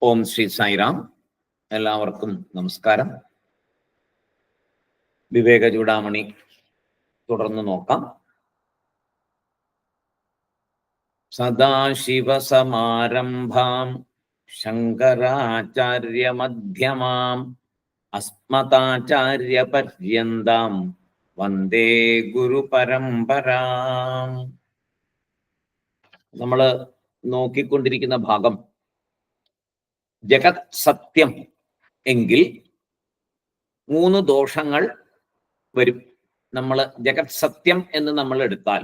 ഓം ശ്രീ സായിറാം. എല്ലാവർക്കും നമസ്കാരം. വിവേക ചൂടാമണി തുടർന്ന് നോക്കാം. സദാശിവസമാരംഭാം ശങ്കരാചാര്യമധ്യമാം അസ്മദാചാര്യപര്യന്താം വന്ദേ ഗുരുപരമ്പരാം. നമ്മൾ നോക്കിക്കൊണ്ടിരിക്കുന്ന ഭാഗം ജഗത് സത്യം എങ്കിൽ 3 ദോഷങ്ങൾ വരും. നമ്മൾ ജഗത് സത്യം എന്ന് നമ്മൾ എടുത്താൽ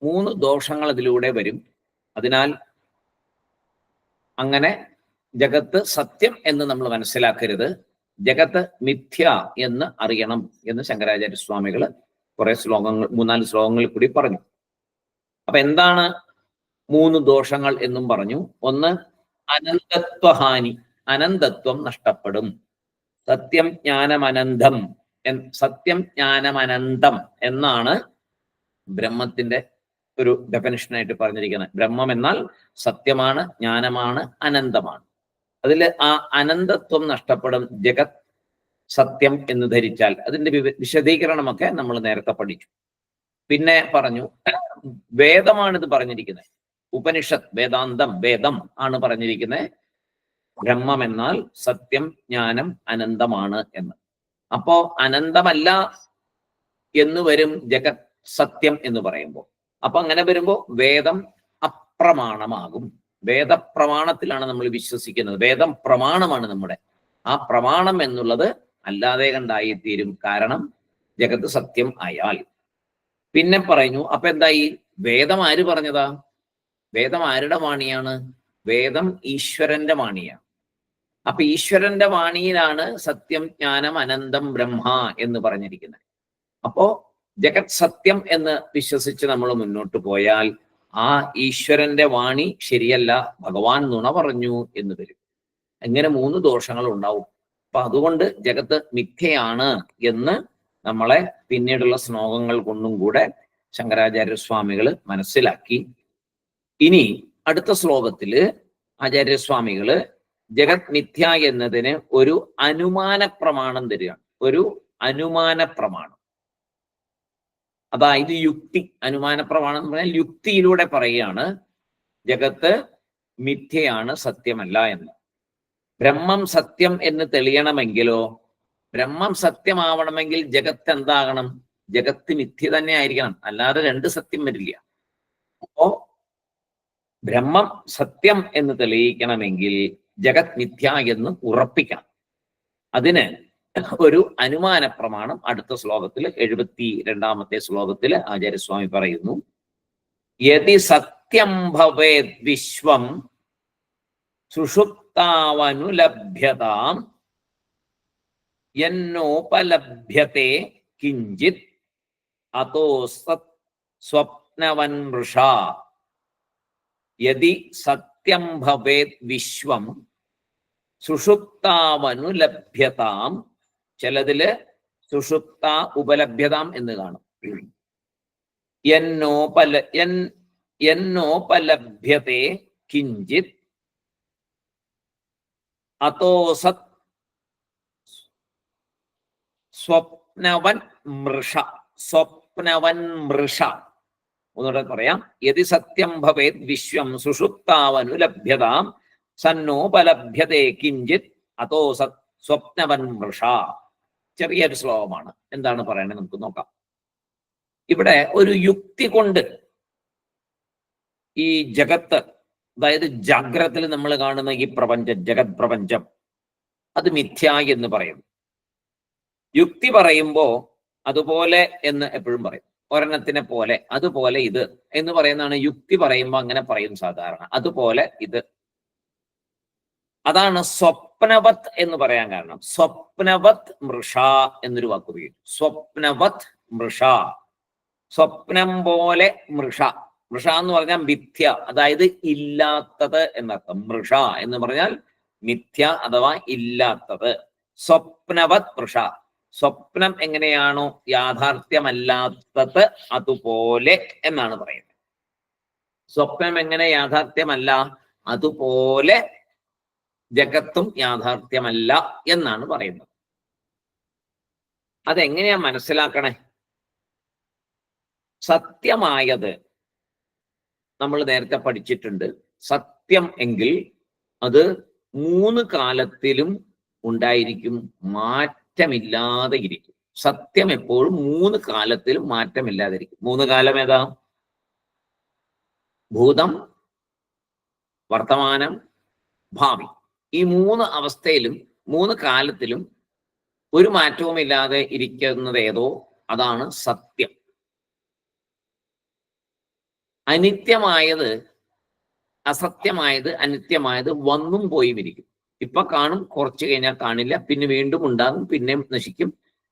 3 ദോഷങ്ങൾ അതിലൂടെ വരും. അതിനാൽ അങ്ങനെ ജഗത്ത് സത്യം എന്ന് നമ്മൾ മനസ്സിലാക്കരുത്, ജഗത്ത് മിഥ്യ എന്ന് അറിയണം എന്ന് ശങ്കരാചാര്യ സ്വാമികൾ കുറെ ശ്ലോകങ്ങൾ 3-4 ശ്ലോകങ്ങളിൽ കൂടി പറഞ്ഞു. അപ്പൊ എന്താണ് 3 ദോഷങ്ങൾ എന്നും പറഞ്ഞു. ഒന്ന്, അനന്തത്വഹാനി, അനന്തത്വം നഷ്ടപ്പെടും. സത്യം ജ്ഞാനമനന്തം, സത്യം ജ്ഞാനമനന്തം എന്നാണ് ബ്രഹ്മത്തിന്റെ ഒരു ഡെഫിനിഷനായിട്ട് പറഞ്ഞിരിക്കുന്നത്. ബ്രഹ്മം എന്നാൽ സത്യമാണ്, ജ്ഞാനമാണ്, അനന്തമാണ്. അതിൽ ആ അനന്തത്വം നഷ്ടപ്പെടും ജഗത് സത്യം എന്ന് ധരിച്ചാൽ. അതിന്റെ വിശദീകരണമൊക്കെ നമ്മൾ നേരത്തെ പഠിച്ചു. പിന്നെ പറഞ്ഞു വേദമാണിത് പറഞ്ഞിരിക്കുന്നത്, ഉപനിഷത്ത്, വേദാന്തം, വേദം ആണ് പറഞ്ഞിരിക്കുന്നത് ബ്രഹ്മം എന്നാൽ സത്യം, ജ്ഞാനം, അനന്തമാണ് എന്ന്. അപ്പോ അനന്തമല്ല എന്ന് വരും ജഗത് സത്യം എന്ന് പറയുമ്പോൾ. അപ്പൊ അങ്ങനെ വരുമ്പോൾ വേദം അപ്രമാണമാകും. വേദപ്രമാണത്തിലാണ് നമ്മൾ വിശ്വസിക്കുന്നത്. വേദം പ്രമാണമാണ് നമ്മുടെ. ആ പ്രമാണം എന്നുള്ളത് അല്ലാതെ കണ്ടായിത്തീരും, കാരണം ജഗത്ത് സത്യം ആയാൽ. പിന്നെ പറഞ്ഞു, അപ്പൊ എന്തായി? വേദം ആര് പറഞ്ഞതാ? വേദം ആരുടെ വാണിയാണ്? വേദം ഈശ്വരന്റെ വാണിയാണ്. അപ്പൊ ഈശ്വരന്റെ വാണിയിലാണ് സത്യം, ജ്ഞാനം, അനന്തം, ബ്രഹ്മ എന്ന് പറഞ്ഞിരിക്കുന്നത്. അപ്പോ ജഗത് സത്യം എന്ന് വിശ്വസിച്ച് നമ്മൾ മുന്നോട്ട് പോയാൽ ആ ഈശ്വരന്റെ വാണി ശരിയല്ല, ഭഗവാൻ നുണ പറഞ്ഞു എന്ന് വരും. ഇങ്ങനെ 3 ദോഷങ്ങൾ ഉണ്ടാവും. അപ്പൊ അതുകൊണ്ട് ജഗത്ത് മിഥ്യയാണ് എന്ന് നമ്മളെ പിന്നീടുള്ള ശ്ലോകങ്ങൾ കൊണ്ടും കൂടെ ശങ്കരാചാര്യ സ്വാമികൾ മനസ്സിലാക്കി. ഇനി അടുത്ത ശ്ലോകത്തില് ആചാര്യസ്വാമികള് ജഗത് മിഥ്യ എന്നതിന് ഒരു അനുമാന പ്രമാണം തരികയാണ്. ഒരു അനുമാന പ്രമാണം, അതായത് യുക്തി. അനുമാന പ്രമാണം എന്ന് പറഞ്ഞാൽ യുക്തിയിലൂടെ പറയുകയാണ് ജഗത്ത് മിഥ്യയാണ്, സത്യമല്ല എന്ന്. ബ്രഹ്മം സത്യം എന്ന് തെളിയണമെങ്കിലോ, ബ്രഹ്മം സത്യമാവണമെങ്കിൽ ജഗത്ത് എന്താകണം? ജഗത്ത് മിഥ്യ തന്നെ ആയിരിക്കണം, അല്ലാതെ 2 സത്യം വരില്ല. അപ്പോ ബ്രഹ്മം സത്യം എന്ന് തെളിയിക്കണമെങ്കിൽ ജഗത് മിഥ്യ എന്ന് ഉറപ്പിക്കണം. അതിന് ഒരു അനുമാന പ്രമാണം അടുത്ത ശ്ലോകത്തിൽ 72ാമത്തെ ശ്ലോകത്തിൽ ആചാര്യസ്വാമി പറയുന്നു. യതി സത്യം ഭവേത് വിശ്വം സുഷുപ്താവനുലഭ്യതാം യന്നോപലഭ്യത്തെ കിഞ്ചിത് അതോ സത് സ്വപ്നവൻ വൃഷാ. യതി സത്യം ഭവേത് വിശ്വം സുഷുപ്താവനുലഭ്യതാം, ചിലതില് സുഷുപ്ത ഉപലഭ്യതാം എന്ന് കാണും. യന്നോപലഭ്യത്തെ കിഞ്ചിത് അതോ സത് സ്വപ്നവൻ മൃഷ. സ്വപ്നവൻ മൃഷ ഒന്നുകൂടെ പറയാം. യതി സത്യം ഭവേത് വിശ്വം സുഷുപ്താവനുലഭ്യതാം സന്നോപലഭ്യതേ കിഞ്ചിത് അതോ സത് സ്വപ്നവൻ മൃഷ. ചെറിയൊരു ശ്ലോകമാണ്. എന്താണ് പറയണത് നമുക്ക് നോക്കാം. ഇവിടെ ഒരു യുക്തി കൊണ്ട് ഈ ജഗത്ത്, അതായത് ജാഗ്രതയിൽ നമ്മൾ കാണുന്ന ഈ പ്രപഞ്ചം, ജഗത് പ്രപഞ്ചം, അത് മിഥ്യ എന്ന് പറയുന്നു. യുക്തി പറയുമ്പോ അതുപോലെ എന്ന് എപ്പോഴും പറയും. ഒരെണ്ണത്തിനെ പോലെ, അതുപോലെ ഇത് എന്ന് പറയുന്നതാണ് യുക്തി പറയുമ്പോൾ. അങ്ങനെ പറയും സാധാരണ, അതുപോലെ ഇത്. അതാണ് സ്വപ്നവത് എന്ന് പറയാൻ കാരണം. സ്വപ്നവത് മൃഷ എന്നൊരു വാക്ക് ഉപയോഗിക്കും. സ്വപ്നവത് മൃഷ, സ്വപ്നം പോലെ മൃഷ. മൃഷ എന്ന് പറഞ്ഞാൽ മിഥ്യ, അതായത് ഇല്ലാത്തത് എന്നർത്ഥം. മൃഷ എന്ന് പറഞ്ഞാൽ മിഥ്യ അഥവാ ഇല്ലാത്തത്. സ്വപ്നവത് മൃഷ, സ്വപ്നം എങ്ങനെയാണോ യാഥാർത്ഥ്യമല്ലാത്തത് അതുപോലെ എന്നാണ് പറയുന്നത്. സ്വപ്നം എങ്ങനെ യാഥാർത്ഥ്യമല്ല അതുപോലെ ജഗത്തും യാഥാർത്ഥ്യമല്ല എന്നാണ് പറയുന്നത്. അതെങ്ങനെയാ മനസ്സിലാക്കണേ? സത്യമായത് നമ്മൾ നേരത്തെ പഠിച്ചിട്ടുണ്ട്. സത്യം എങ്കിൽ അത് 3 കാലത്തിലും ഉണ്ടായിരിക്കും, മാറ്റമില്ലാതെ ഇരിക്കും. സത്യം എപ്പോഴും 3 കാലത്തിലും മാറ്റമില്ലാതെ ഇരിക്കും. 3 കാലം ഏതാ? ഭൂതം, വർത്തമാനം, ഭാവി. ഈ 3 അവസ്ഥയിലും 3 കാലത്തിലും ഒരു മാറ്റവും ഇല്ലാതെ ഇരിക്കുന്നത് ഏതോ അതാണ് സത്യം. അനിത്യമായത്, അസത്യമായത്, അനിത്യമായത് വന്നും പോയും ഇരിക്കും. ഇപ്പൊ കാണും, കുറച്ചു കഴിഞ്ഞാൽ കാണില്ല, പിന്നെ വീണ്ടും ഉണ്ടാകും, പിന്നെ നശിക്കും.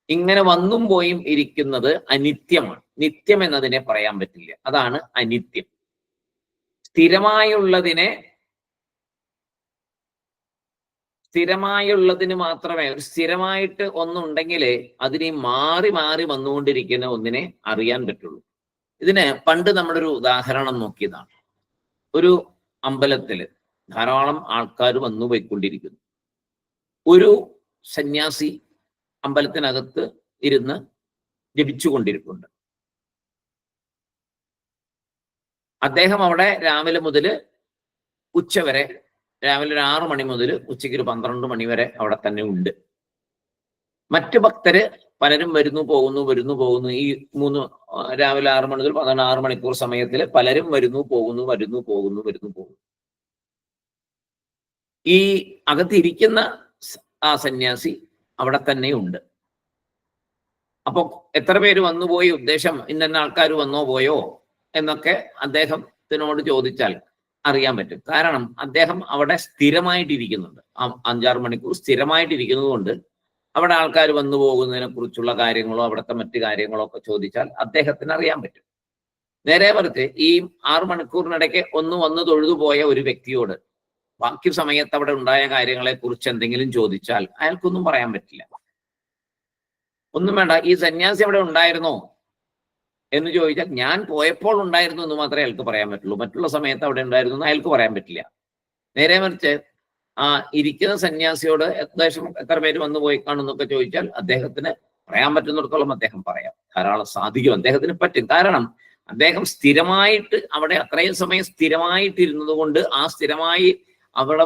ഇങ്ങനെ വന്നും പോയും ഇരിക്കുന്നത് അനിത്യമാണ്. നിത്യം എന്നതിനെ പറയാൻ പറ്റില്ല. അതാണ് അനിത്യം. സ്ഥിരമായുള്ളതിന് മാത്രമേ, ഒരു സ്ഥിരമായിട്ട് ഒന്നുണ്ടെങ്കിലേ അതിനെ മാറി മാറി വന്നുകൊണ്ടിരിക്കുന്ന ഒന്നിനെ അറിയാൻ പറ്റുള്ളൂ. ഇതിന് പണ്ട് നമ്മളൊരു ഉദാഹരണം നോക്കിയതാണ്. ഒരു അമ്പലത്തില് ധാരാളം ആൾക്കാർ വന്നു പോയിക്കൊണ്ടിരിക്കുന്നു. ഒരു സന്യാസി അമ്പലത്തിനകത്ത് ഇരുന്ന് ജപിച്ചുകൊണ്ടിരിക്കുന്നുണ്ട്. അദ്ദേഹം അവിടെ രാവിലെ മുതൽ ഉച്ചവരെ, രാവിലെ ഒരു 6 മണി മുതൽ ഉച്ചയ്ക്ക് ഒരു 12 മണി വരെ അവിടെ തന്നെ ഉണ്ട്. മറ്റു ഭക്തര് പലരും വരുന്നു പോകുന്നു. ഈ രാവിലെ 6 മണി മുതൽ 6 മണിക്കൂർ സമയത്തിൽ പലരും വരുന്നു പോകുന്നു. ഈ അകത്തിരിക്കുന്ന ആ സന്യാസി അവിടെ തന്നെ ഉണ്ട്. അപ്പൊ എത്ര പേര് വന്നുപോയി, ഉദ്ദേശം ഇന്ന ആൾക്കാർ വന്നോ പോയോ എന്നൊക്കെ അദ്ദേഹത്തിനോട് ചോദിച്ചാൽ അറിയാൻ പറ്റും. കാരണം അദ്ദേഹം അവിടെ സ്ഥിരമായിട്ടിരിക്കുന്നുണ്ട്. 5-6 മണിക്കൂർ സ്ഥിരമായിട്ടിരിക്കുന്നത് കൊണ്ട് അവിടെ ആൾക്കാർ വന്നു പോകുന്നതിനെ കുറിച്ചുള്ള കാര്യങ്ങളോ അവിടുത്തെ മറ്റു കാര്യങ്ങളോ ഒക്കെ ചോദിച്ചാൽ അദ്ദേഹത്തിന് അറിയാൻ പറ്റും. നേരെ മറിച്ച് ഈ 6 മണിക്കൂറിനിടയ്ക്ക് വന്ന് തൊഴുതു പോയ ഒരു വ്യക്തിയോട് ബാക്കി സമയത്ത് അവിടെ ഉണ്ടായ കാര്യങ്ങളെ കുറിച്ച് എന്തെങ്കിലും ചോദിച്ചാൽ അയാൾക്കൊന്നും പറയാൻ പറ്റില്ല. ഒന്നും വേണ്ട, ഈ സന്യാസി അവിടെ ഉണ്ടായിരുന്നോ എന്ന് ചോദിച്ചാൽ ഞാൻ പോയപ്പോൾ ഉണ്ടായിരുന്നു എന്ന് മാത്രമേ അയാൾക്ക് പറയാൻ പറ്റുള്ളൂ. മറ്റുള്ള സമയത്ത് അവിടെ ഉണ്ടായിരുന്നു എന്ന് അയാൾക്ക് പറയാൻ പറ്റില്ല. നേരെ മറിച്ച് ഇരിക്കുന്ന സന്യാസിയോട് ഏകദേശം എത്ര പേര് വന്നു പോയി കാണുന്നൊക്കെ ചോദിച്ചാൽ അദ്ദേഹത്തിന് പറയാൻ പറ്റുന്നിടത്തോളം അദ്ദേഹം പറയാം. ധാരാളം സാധിക്കും, അദ്ദേഹത്തിന് പറ്റും. കാരണം അദ്ദേഹം സ്ഥിരമായിട്ട് അവിടെ അത്രയും സമയം സ്ഥിരമായിട്ടിരുന്നത് കൊണ്ട് ആ സ്ഥിരമായി അവിടെ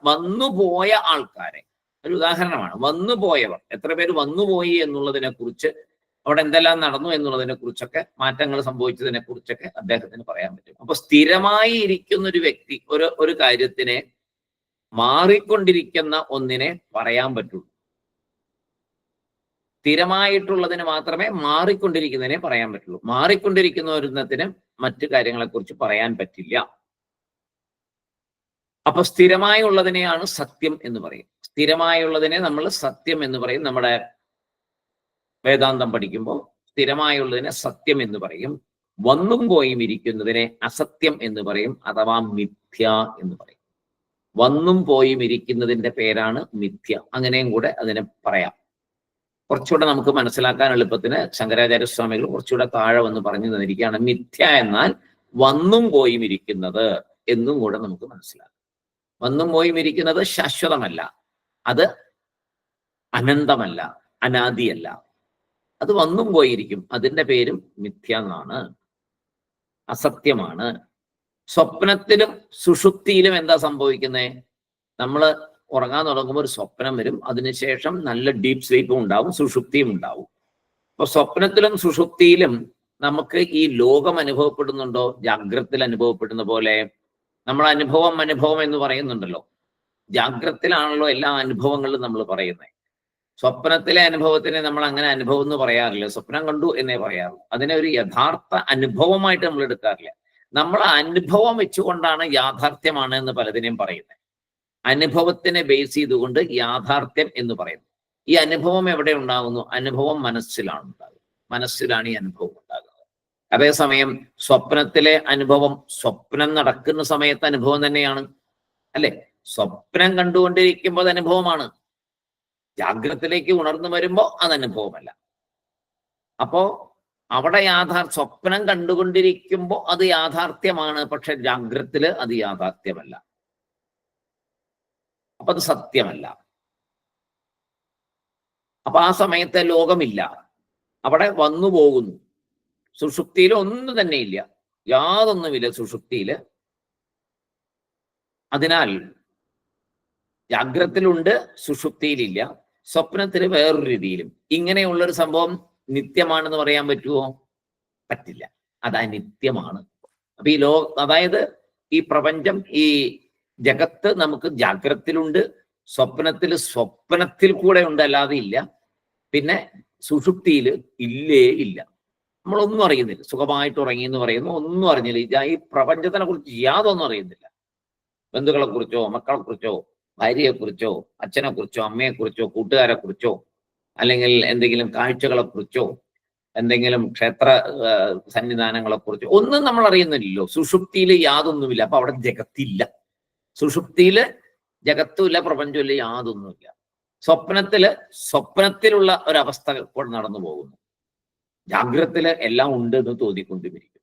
വന്നുപോയ ആൾക്കാരെ, ഒരു ഉദാഹരണമാണ്, വന്നുപോയവർ എത്ര പേര് വന്നുപോയി എന്നുള്ളതിനെ കുറിച്ച്, അവിടെ എന്തെല്ലാം നടന്നു എന്നുള്ളതിനെ കുറിച്ചൊക്കെ, മാറ്റങ്ങൾ സംഭവിച്ചതിനെ കുറിച്ചൊക്കെ അദ്ദേഹത്തിന് പറയാൻ പറ്റും. അപ്പൊ സ്ഥിരമായി ഇരിക്കുന്ന ഒരു വ്യക്തി ഒരു കാര്യത്തിനെ, മാറിക്കൊണ്ടിരിക്കുന്ന ഒന്നിനെ പറയാൻ പറ്റുള്ളൂ. സ്ഥിരമായിട്ടുള്ളതിന് മാത്രമേ മാറിക്കൊണ്ടിരിക്കുന്നതിനെ പറയാൻ പറ്റുള്ളൂ. മാറിക്കൊണ്ടിരിക്കുന്ന ഒരെണ്ണത്തിന് മറ്റു കാര്യങ്ങളെക്കുറിച്ച് പറയാൻ പറ്റില്ല. അപ്പൊ സ്ഥിരമായുള്ളതിനെയാണ് സത്യം എന്ന് പറയും. സ്ഥിരമായുള്ളതിനെ നമ്മൾ സത്യം എന്ന് പറയും. നമ്മുടെ വേദാന്തം പഠിക്കുമ്പോൾ സ്ഥിരമായുള്ളതിനെ സത്യം എന്ന് പറയും. വന്നും പോയും ഇരിക്കുന്നതിനെ അസത്യം എന്ന് പറയും, അഥവാ മിഥ്യ എന്ന് പറയും. വന്നും പോയും ഇരിക്കുന്നതിന്റെ പേരാണ് മിഥ്യ. അങ്ങനെയും കൂടെ അതിനെ പറയാം. കുറച്ചുകൂടെ നമുക്ക് മനസ്സിലാക്കാൻ എളുപ്പത്തിന് ശങ്കരാചാര്യസ്വാമികൾ കുറച്ചുകൂടെ താഴെ വന്ന് പറഞ്ഞു തന്നിരിക്കുകയാണ്. മിഥ്യ എന്നാൽ വന്നും പോയും ഇരിക്കുന്നത് എന്നും കൂടെ നമുക്ക് മനസ്സിലാക്കാം. വന്നും പോയും ഇരിക്കുന്നത് ശാശ്വതമല്ല, അത് അനന്തമല്ല, അനാദിയല്ല, അത് വന്നും പോയിരിക്കും. അതിന്റെ പേരും മിഥ്യ എന്നാണ്, അസത്യമാണ്. സ്വപ്നത്തിലും സുഷുപ്തിയിലും എന്താ സംഭവിക്കുന്നത്? നമ്മൾ ഉറങ്ങാൻ തുടങ്ങുമ്പോൾ ഒരു സ്വപ്നം വരും, അതിനുശേഷം നല്ല ഡീപ്പ് സ്ലീപ്പും ഉണ്ടാവും, സുഷുപ്തിയും ഉണ്ടാവും. അപ്പൊ സ്വപ്നത്തിലും സുഷുപ്തിയിലും നമുക്ക് ഈ ലോകം അനുഭവപ്പെടുന്നുണ്ടോ? ജാഗ്രതയിൽ അനുഭവപ്പെടുന്ന പോലെ. നമ്മൾ അനുഭവം എന്ന് പറയുന്നുണ്ടല്ലോ. ജാഗ്രതയിലാണല്ലോ എല്ലാ അനുഭവങ്ങളും നമ്മൾ പറയുന്നത്. സ്വപ്നത്തിലെ അനുഭവത്തിനെ നമ്മൾ അങ്ങനെ അനുഭവം എന്ന് പറയാറില്ല, സ്വപ്നം കണ്ടു എന്നേ പറയാറുള്ളൂ. അതിനെ ഒരു യഥാർത്ഥ അനുഭവമായിട്ട് നമ്മൾ എടുക്കാറില്ല. നമ്മൾ അനുഭവം വെച്ചുകൊണ്ടാണ് യാഥാർത്ഥ്യമാണ് എന്ന് പലതിനെയും പറയുന്നത്. അനുഭവത്തിനെ ബേസ് ചെയ്തുകൊണ്ട് യാഥാർത്ഥ്യം എന്ന് പറയുന്നു. ഈ അനുഭവം എവിടെ ഉണ്ടാകുന്നു? അനുഭവം മനസ്സിലാണ് ഉണ്ടാകുന്നത്. മനസ്സിലാണ് ഈ അനുഭവം ഉണ്ടാകുന്നത്. അതേസമയം സ്വപ്നത്തിലെ അനുഭവം സ്വപ്നം നടക്കുന്ന സമയത്ത് അനുഭവം തന്നെയാണ്, അല്ലെ? സ്വപ്നം കണ്ടുകൊണ്ടിരിക്കുമ്പോൾ അത് അനുഭവമാണ്. ജാഗ്രതത്തിലേക്ക് ഉണർന്നു വരുമ്പോൾ അത് അനുഭവമല്ല. അപ്പോ അവിടെ സ്വപ്നം കണ്ടുകൊണ്ടിരിക്കുമ്പോൾ അത് യാഥാർത്ഥ്യമാണ്, പക്ഷെ ജാഗ്രതത്തില് അത് യാഥാർത്ഥ്യമല്ല. അപ്പൊ അത് സത്യമല്ല. അപ്പൊ ആ സമയത്തെ ലോകമില്ല, അവിടെ വന്നു പോകുന്നു. സുഷുപ്തിയിൽ ഒന്നും തന്നെ ഇല്ല, യാതൊന്നുമില്ല സുഷുപ്തിയില്. അതിനാൽ ജാഗ്രതത്തിലുണ്ട്, സുഷുപ്തിയിലില്ല, സ്വപ്നത്തിന് വേറൊരു രീതിയിലും. ഇങ്ങനെയുള്ളൊരു സംഭവം നിത്യമാണെന്ന് പറയാൻ പറ്റുമോ? പറ്റില്ല. അത് അനിത്യമാണ്. അപ്പൊ ഈ അതായത് ഈ പ്രപഞ്ചം, ഈ ജഗത്ത് നമുക്ക് ജാഗ്രതത്തിലുണ്ട്, സ്വപ്നത്തിൽ കൂടെ ഉണ്ട്, അല്ലാതെ ഇല്ല. പിന്നെ സുഷുപ്തിയിൽ ഇല്ലേ ഇല്ല. നമ്മളൊന്നും അറിയുന്നില്ല. സുഖമായിട്ട് ഉറങ്ങി എന്ന് പറയുന്നു, ഒന്നും അറിഞ്ഞില്ല. ഈ പ്രപഞ്ചത്തിനെ കുറിച്ച് യാതൊന്നും അറിയുന്നില്ല. ബന്ധുക്കളെ കുറിച്ചോ, മക്കളെ കുറിച്ചോ, ഭാര്യയെ കുറിച്ചോ, അച്ഛനെ കുറിച്ചോ, അമ്മയെ കുറിച്ചോ, കൂട്ടുകാരെ കുറിച്ചോ, അല്ലെങ്കിൽ എന്തെങ്കിലും കാഴ്ചകളെ കുറിച്ചോ, എന്തെങ്കിലും ക്ഷേത്ര സന്നിധാനങ്ങളെ കുറിച്ചോ ഒന്നും നമ്മൾ അറിയുന്നില്ലല്ലോ. സുഷുപ്തിയിൽ യാതൊന്നുമില്ല. അപ്പൊ അവിടെ ജഗത്തില്ല. സുഷുപ്തിയില് ജഗത്തുമില്ല, പ്രപഞ്ചമില്ല, യാതൊന്നുമില്ല. സ്വപ്നത്തിലുള്ള ഒരവസ്ഥ ഇപ്പോൾ നടന്നു പോകുന്നു. ജാഗ്രതത്തില് എല്ലാം ഉണ്ട് എന്ന് തോന്നിക്കൊണ്ടിരിക്കും.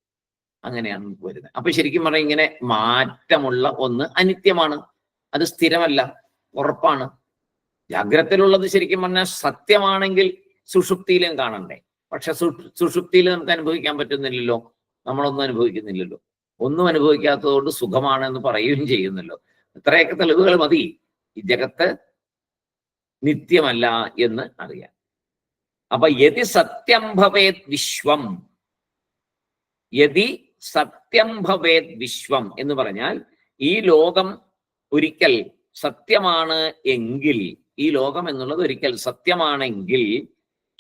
അങ്ങനെയാണ് വരുന്നത്. അപ്പൊ ശരിക്കും പറഞ്ഞാൽ ഇങ്ങനെ മാറ്റമുള്ള ഒന്ന് അനിത്യമാണ്, അത് സ്ഥിരമല്ല, ഉറപ്പാണ്. ജാഗ്രതത്തിലുള്ളത് ശരിക്കും പറഞ്ഞാൽ സത്യമാണെങ്കിൽ സുഷുപ്തിയിലും കാണണ്ടേ. പക്ഷെ സുഷുപ്തിയിൽ നമുക്ക് അനുഭവിക്കാൻ പറ്റുന്നില്ലല്ലോ, നമ്മളൊന്നും അനുഭവിക്കുന്നില്ലല്ലോ. ഒന്നും അനുഭവിക്കാത്തത് കൊണ്ട് സുഖമാണെന്ന് പറയുകയും ചെയ്യുന്നല്ലോ. ഇത്രയൊക്കെ തെളിവുകൾ മതി ഈ ജഗത്ത് നിത്യമല്ല എന്ന് അറിയാൻ. അപ്പൊ യതി സത്യം ഭവേത് വിശ്വം, യതി സത്യം ഭവേത് വിശ്വം എന്ന് പറഞ്ഞാൽ ഈ ലോകം ഒരിക്കൽ സത്യമാണ് എങ്കിൽ, ഈ ലോകം എന്നുള്ളത് ഒരിക്കൽ സത്യമാണെങ്കിൽ,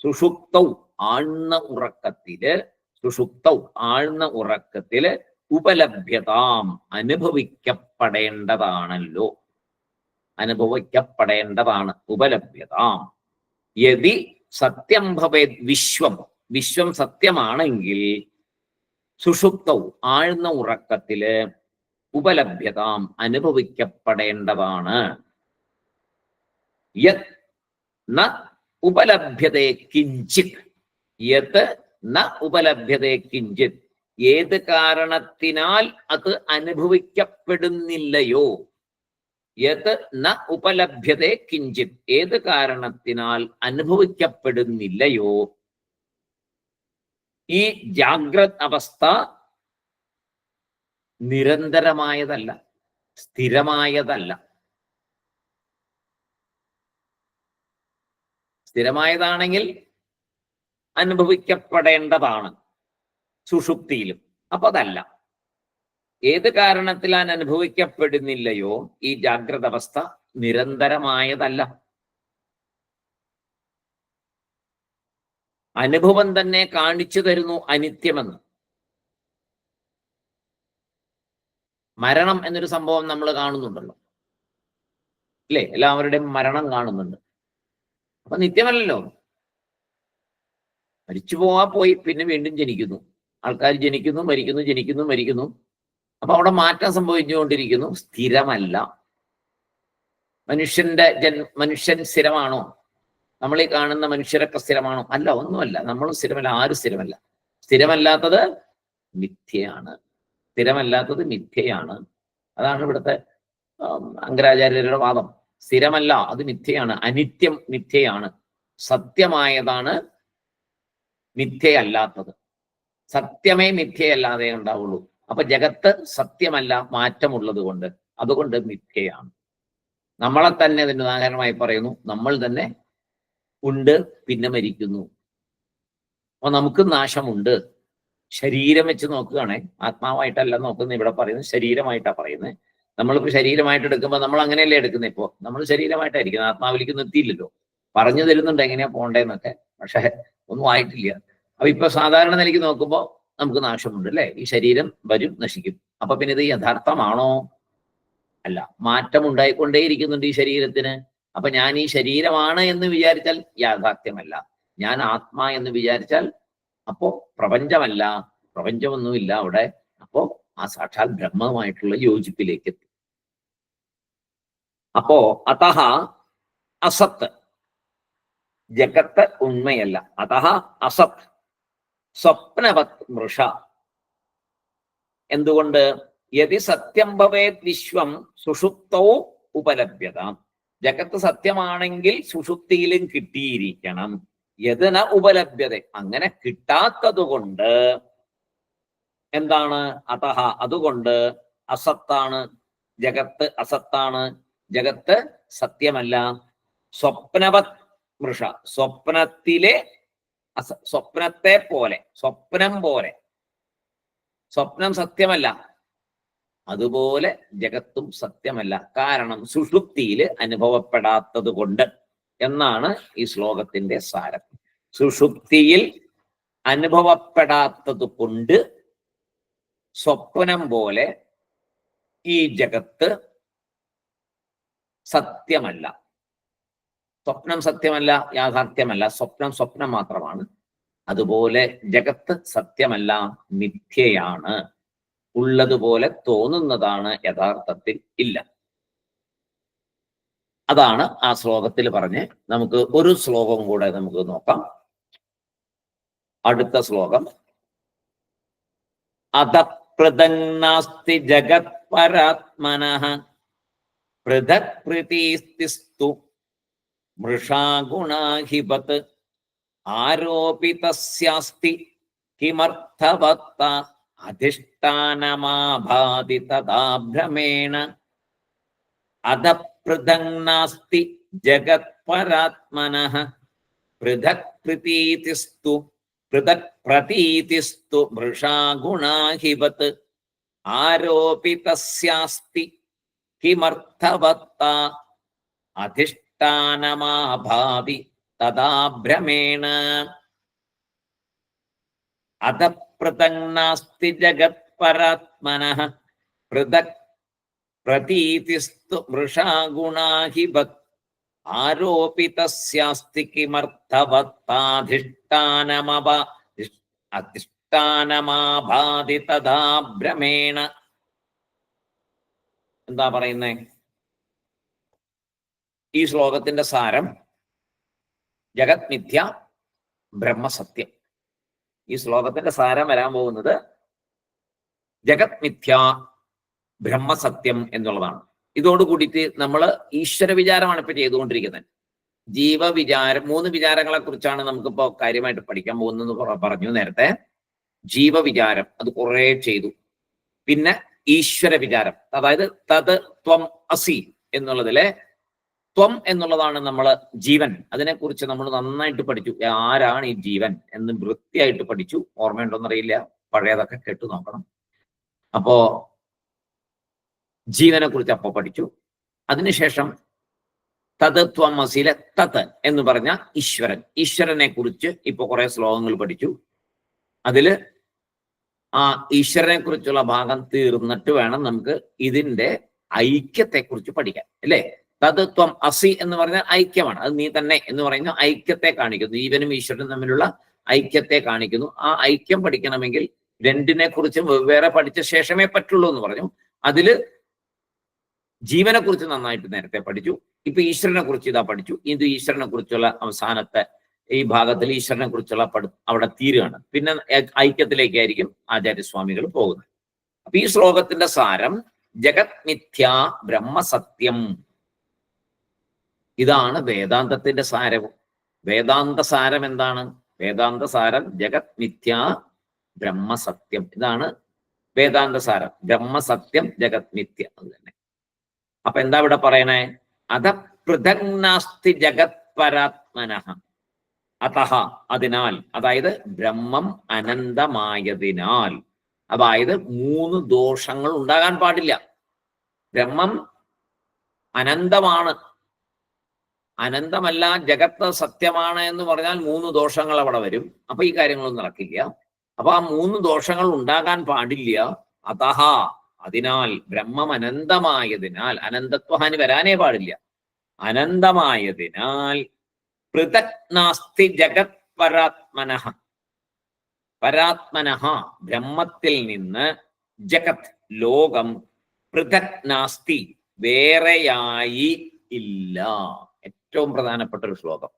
സുഷുപ്തൗ ആഴ്ന്ന ഉറക്കത്തില്, സുഷുപ്തൗ ആഴ്ന്ന ഉറക്കത്തില് ഉപലഭ്യതാം അനുഭവിക്കപ്പെടേണ്ടതാണല്ലോ, അനുഭവിക്കപ്പെടേണ്ടതാണ് ഉപലഭ്യതാം. യതി സത്യം ഭവേത് വിശ്വം, വിശ്വം സത്യമാണെങ്കിൽ സുഷുപ്തൗ ആഴ്ന്ന ഉറക്കത്തില് ഉപലഭ്യതാം അനുഭവിക്കപ്പെടേണ്ടതാണ്. യത് ന ഉപലഭ്യതേ കിഞ്ചിത്, യത് ന ഉപലഭ്യതേ കിഞ്ചിത്, ഏത് കാരണത്തിനാൽ അത് അനുഭവിക്കപ്പെടുന്നില്ലയോ, യത് ന ഉപലഭ്യതേ കിഞ്ചിത്, ഏത് കാരണത്തിനാൽ അനുഭവിക്കപ്പെടുന്നില്ലയോ, ഈ ജാഗ്രത് അവസ്ഥ നിരന്തരമായതല്ല, സ്ഥിരമായതല്ല. സ്ഥിരമായതാണെങ്കിൽ അനുഭവിക്കപ്പെടേണ്ടതാണ് സുഷുപ്തിയിലും. അപ്പൊ അതല്ല. ഏത് കാരണത്തിലാണ് അനുഭവിക്കപ്പെടുന്നില്ലയോ, ഈ ജാഗ്രത അവസ്ഥ നിരന്തരമായതല്ല. അനുഭവം തന്നെ കാണിച്ചു തരുന്നു അനിത്യമെന്ന്. മരണം എന്നൊരു സംഭവം നമ്മൾ കാണുന്നുണ്ടല്ലോ, ഇല്ലേ? എല്ലാവരുടെയും മരണം കാണുന്നുണ്ട്. അപ്പൊ നിത്യമല്ലല്ലോ. മരിച്ചു പോയി, പിന്നെ വീണ്ടും ജനിക്കുന്നു. ആൾക്കാർ ജനിക്കുന്നു, മരിക്കുന്നു, ജനിക്കുന്നു, മരിക്കുന്നു. അപ്പൊ അവിടെ മാറ്റം സംഭവിച്ചുകൊണ്ടിരിക്കുന്നു, സ്ഥിരമല്ല. മനുഷ്യൻ സ്ഥിരമാണോ? നമ്മൾ ഈ കാണുന്ന മനുഷ്യരൊക്കെ സ്ഥിരമാണോ? അല്ല, ഒന്നുമല്ല. നമ്മളും സ്ഥിരമല്ല, ആരും സ്ഥിരമല്ല. സ്ഥിരമല്ലാത്തത് മിഥ്യയാണ്. സ്ഥിരമല്ലാത്തത് മിഥ്യയാണ്. അതാണ് ഇവിടുത്തെ ശങ്കരാചാര്യരുടെ വാദം. സ്ഥിരമല്ല, അത് മിഥ്യയാണ്. അനിത്യം മിഥ്യയാണ്. സത്യമായതാണ് മിഥ്യയല്ലാത്തത്. സത്യമേ മിഥ്യയല്ലാതെ ഉണ്ടാവുള്ളൂ. അപ്പൊ ജഗത്ത് സത്യമല്ല, മാറ്റമുള്ളത് കൊണ്ട്, അതുകൊണ്ട് മിഥ്യയാണ്. നമ്മളെ തന്നെ അതിന് ഉദാഹരണമായി പറയുന്നു. നമ്മൾ തന്നെ ഉണ്ട്, പിന്നെ മരിക്കുന്നു. അപ്പൊ നമുക്ക് നാശമുണ്ട്. ശരീരം വെച്ച് നോക്കുകയാണെ, ആത്മാവായിട്ടല്ല നോക്കുന്നത്. ഇവിടെ പറയുന്നത് ശരീരമായിട്ടാ പറയുന്നത്. നമ്മളിപ്പോ ശരീരമായിട്ട് എടുക്കുമ്പോൾ നമ്മൾ അങ്ങനെയല്ലേ എടുക്കുന്നത്. ഇപ്പോ നമ്മൾ ശരീരമായിട്ടായിരിക്കുന്നത്, ആത്മാവിലേക്ക് എത്തിയില്ലല്ലോ. പറഞ്ഞു തരുന്നുണ്ട് എങ്ങനെയാ പോണ്ടേന്നൊക്കെ, പക്ഷെ ഒന്നും ആയിട്ടില്ല. അപ്പൊ ഇപ്പൊ സാധാരണ നിലയ്ക്ക് നോക്കുമ്പോൾ നമുക്ക് നാശമുണ്ട്, അല്ലെ? ഈ ശരീരം വരും, നശിക്കും. അപ്പൊ പിന്നെ ഇത് യഥാർത്ഥമാണോ? അല്ല, മാറ്റം ഉണ്ടായിക്കൊണ്ടേയിരിക്കുന്നുണ്ട് ഈ ശരീരത്തിന്. അപ്പൊ ഞാൻ ഈ ശരീരമാണ് എന്ന് വിചാരിച്ചാൽ യാഥാർത്ഥ്യമല്ല. ഞാൻ ആത്മാ എന്ന് വിചാരിച്ചാൽ അപ്പോ പ്രപഞ്ചമല്ല, പ്രപഞ്ചമൊന്നുമില്ല അവിടെ. അപ്പോ ആ സാക്ഷാൽ ബ്രഹ്മവുമായിട്ടുള്ള യോജിപ്പിലേക്ക് എത്തും. അപ്പോ അതഹ അസത്ത്, ജഗത്ത് ഉണ്മയല്ല. അതഹ അസത് സ്വപ്നവത് മൃഷ. എന്തുകൊണ്ട്? യതി സത്യം ഭവേത് വിശ്വം സുഷുപ്തോ ഉപലഭ്യത. ജഗത്ത് സത്യമാണെങ്കിൽ സുഷുപ്തിയിലും കിട്ടിയിരിക്കണം. യതിന ഉപലഭ്യത, അങ്ങനെ കിട്ടാത്തത് കൊണ്ട് എന്താണ്? അതഹ, അതുകൊണ്ട് അസത്താണ് ജഗത്ത്, അസത്താണ് ജഗത്ത്, സത്യമല്ല. സ്വപ്നവത് മൃഷ, സ്വപ്നത്തിലെ സ്വപ്നത്തെ പോലെ, സ്വപ്നം പോലെ, സ്വപ്നം സത്യമല്ല, അതുപോലെ ജഗത്തും സത്യമല്ല. കാരണം സുഷുപ്തിയിൽ അനുഭവപ്പെടാത്തത് കൊണ്ട് എന്നാണ് ഈ ശ്ലോകത്തിന്റെ സാരം. സുഷുപ്തിയിൽ അനുഭവപ്പെടാത്തത് കൊണ്ട് സ്വപ്നം പോലെ ഈ ജഗത്ത് സത്യമല്ല. സ്വപ്നം സത്യമല്ല, യാഥാർത്ഥ്യമല്ല. സ്വപ്നം സ്വപ്നം മാത്രമാണ്. അതുപോലെ ജഗത്ത് സത്യമല്ല, മിഥ്യയാണ്. ഉള്ളതുപോലെ തോന്നുന്നതാണ്, യഥാർത്ഥത്തിൽ ഇല്ല. അതാണ് ആ ശ്ലോകത്തിൽ പറഞ്ഞ്. നമുക്ക് ഒരു ശ്ലോകം കൂടെ നമുക്ക് നോക്കാം. അടുത്ത ശ്ലോകം. അധപൃഥങ്നാസ്തി ജഗത് പരാത്മനഃ പൃഥക് പ്രീതിസ്തു മൃഷാഗുണാഹിപത് ആരോപിതസ്യാസ്തി കിമർത്ഥവത്ത അധിഷ്ഠാനമാഭാതി തഥാ ഭ്രമേണ. അധപൃഥങ്നാസ്തി ജഗത് പരാത്മനഃ പൃഥക് പ്രീതിസ്തു പൃഥക് പ്രതീതിസ്തു മൃഷാഗുണാഹിപത് ആരോപിതസ്യാസ്തി കിമർത്ഥവത്ത അധിഷ്ഠാനമാഭാതി തഥാ ഭ്രമേണ. അധപൃഥങ്നാസ്തി ജഗത് പരാത്മനഃ പൃഥക് പ്രതീതിസ്തു മൃഷാഗുണാഹിപത് ആരോപിതസ്യാസ്തി കിമർത്ഥവത്താധിഷ്ഠാനമാഭാതി തഥാ ഭ്രമേണ. എന്താ പറയുന്നേ? ഈ ശ്ലോകത്തിന്റെ സാരം ജഗത് മിഥ്യ, ബ്രഹ്മസത്യം. ഈ ശ്ലോകത്തിന്റെ സാരം വരാൻ പോകുന്നത് ജഗത് മിഥ്യ, ബ്രഹ്മസത്യം എന്നുള്ളതാണ്. ഇതോടുകൂടിയിട്ട് നമ്മൾ ഈശ്വര വിചാരമാണ് ഇപ്പൊ ചെയ്തുകൊണ്ടിരിക്കുന്നത്. ജീവവിചാരം, 3 വിചാരങ്ങളെ കുറിച്ചാണ് നമുക്കിപ്പോ കാര്യമായിട്ട് പഠിക്കാൻ പോകുന്നത് പറഞ്ഞു നേരത്തെ. ജീവവിചാരം അത് കുറെ ചെയ്തു. പിന്നെ ഈശ്വര വിചാരം, അതായത് തത് ത്വം അസി എന്നുള്ളതിലെ ത്വം എന്നുള്ളതാണ് നമ്മൾ ജീവൻ. അതിനെക്കുറിച്ച് നമ്മൾ നന്നായിട്ട് പഠിച്ചു. ആരാണ് ഈ ജീവൻ എന്ന് വൃത്തിയായിട്ട് പഠിച്ചു. ഓർമ്മയുണ്ടോന്നറിയില്ല, പഴയതൊക്കെ കേട്ടു നോക്കണം. അപ്പോ ജീവനെ കുറിച്ച് അപ്പൊ പഠിച്ചു. അതിനുശേഷം തത് ത്വം അസിലെ തത് എന്ന് പറഞ്ഞ ഈശ്വരൻ, ഈശ്വരനെ കുറിച്ച് ഇപ്പൊ കുറെ ശ്ലോകങ്ങൾ പഠിച്ചു. അതില് ആ ഈശ്വരനെ കുറിച്ചുള്ള ഭാഗം തീർന്നിട്ട് വേണം നമുക്ക് ഇതിന്റെ ഐക്യത്തെ കുറിച്ച് പഠിക്കാൻ, അല്ലേ? തത് ത്വം അസി എന്ന് പറഞ്ഞാൽ ഐക്യമാണ്. അത് നീ തന്നെ എന്ന് പറയുന്ന ഐക്യത്തെ കാണിക്കുന്നു. ജീവനും ഈശ്വരനും തമ്മിലുള്ള ഐക്യത്തെ കാണിക്കുന്നു. ആ ഐക്യം പഠിക്കണമെങ്കിൽ രണ്ടിനെ കുറിച്ചും വെവ്വേറെ പഠിച്ച ശേഷമേ പറ്റുള്ളൂ എന്ന് പറഞ്ഞു. അതില് ജീവനെ കുറിച്ച് നന്നായിട്ട് നേരത്തെ പഠിച്ചു. ഇപ്പൊ ഈശ്വരനെ കുറിച്ച് ഇതാ പഠിച്ചു. ഇത് ഈശ്വരനെ കുറിച്ചുള്ള അവസാനത്തെ ഈ ഭാഗത്തിൽ ഈശ്വരനെ കുറിച്ചുള്ള അവിടെ തീരുകയാണ്. പിന്നെ ഐക്യത്തിലേക്കായിരിക്കും ആചാര്യസ്വാമികൾ പോകുന്നത്. അപ്പൊ ഈ ശ്ലോകത്തിന്റെ സാരം ജഗത് മിഥ്യ ബ്രഹ്മസത്യം. ഇതാണ് വേദാന്തത്തിന്റെ സാരവും. വേദാന്ത സാരം എന്താണ്? വേദാന്ത സാരം ജഗത് മിഥ്യ ബ്രഹ്മസത്യം. ഇതാണ് വേദാന്ത സാരം. ബ്രഹ്മസത്യം ജഗത് മിഥ്യ. അത് തന്നെ. അപ്പൊ എന്താ ഇവിടെ പറയണേ? അധ പൃഥക് നാസ്തി ജഗത് പരാത്മനഃ. അതഹ, അതിനാൽ, അതായത് ബ്രഹ്മം അനന്തമായതിനാൽ, അതായത് 3 ദോഷങ്ങൾ ഉണ്ടാകാൻ പാടില്ല. ബ്രഹ്മം അനന്തമാണ്. അനന്തമല്ല, ജഗത്ത് സത്യമാണ് എന്ന് പറഞ്ഞാൽ 3 ദോഷങ്ങൾ അവിടെ വരും. അപ്പൊ ഈ കാര്യങ്ങളൊന്നും നടക്കില്ല. അപ്പൊ ആ 3 ദോഷങ്ങൾ ഉണ്ടാകാൻ പാടില്ല. അതഹ, അതിനാൽ, ബ്രഹ്മം അനന്തമായതിനാൽ, അനന്തത്വഹാനി വരാനേ പാടില്ല. അനന്തമായതിനാൽ പൃഥക് നാസ്തി ജഗത് പരാത്മനഃ. പരാത്മനഃ, ബ്രഹ്മത്തിൽ നിന്ന്, ജഗത്, ലോകം, പൃഥക് നാസ്തി, വേറെയായി ഇല്ല. ഏറ്റവും പ്രധാനപ്പെട്ട ഒരു ശ്ലോകം.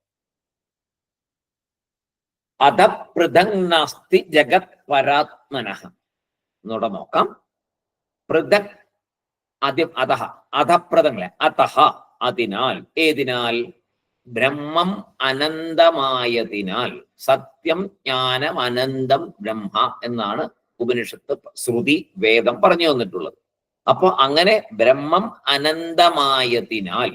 അധ പൃഥക് നാസ്തി ജഗത് പരാത്മനഃ. എന്നൂടെ നോക്കാം. പൃഥക്, ആദ്യം അധഹ, അധപ്രദങ്ങളെ, അതഹ, അതിനാൽ, ഏതിനാൽ? ബ്രഹ്മം അനന്തമായതിനാൽ. സത്യം, ജ്ഞാനം, അനന്തം ബ്രഹ്മ എന്നാണ് ഉപനിഷത്ത്, ശ്രുതി, വേദം പറഞ്ഞു വന്നിട്ടുള്ളത്. അപ്പൊ അങ്ങനെ ബ്രഹ്മം അനന്തമായതിനാൽ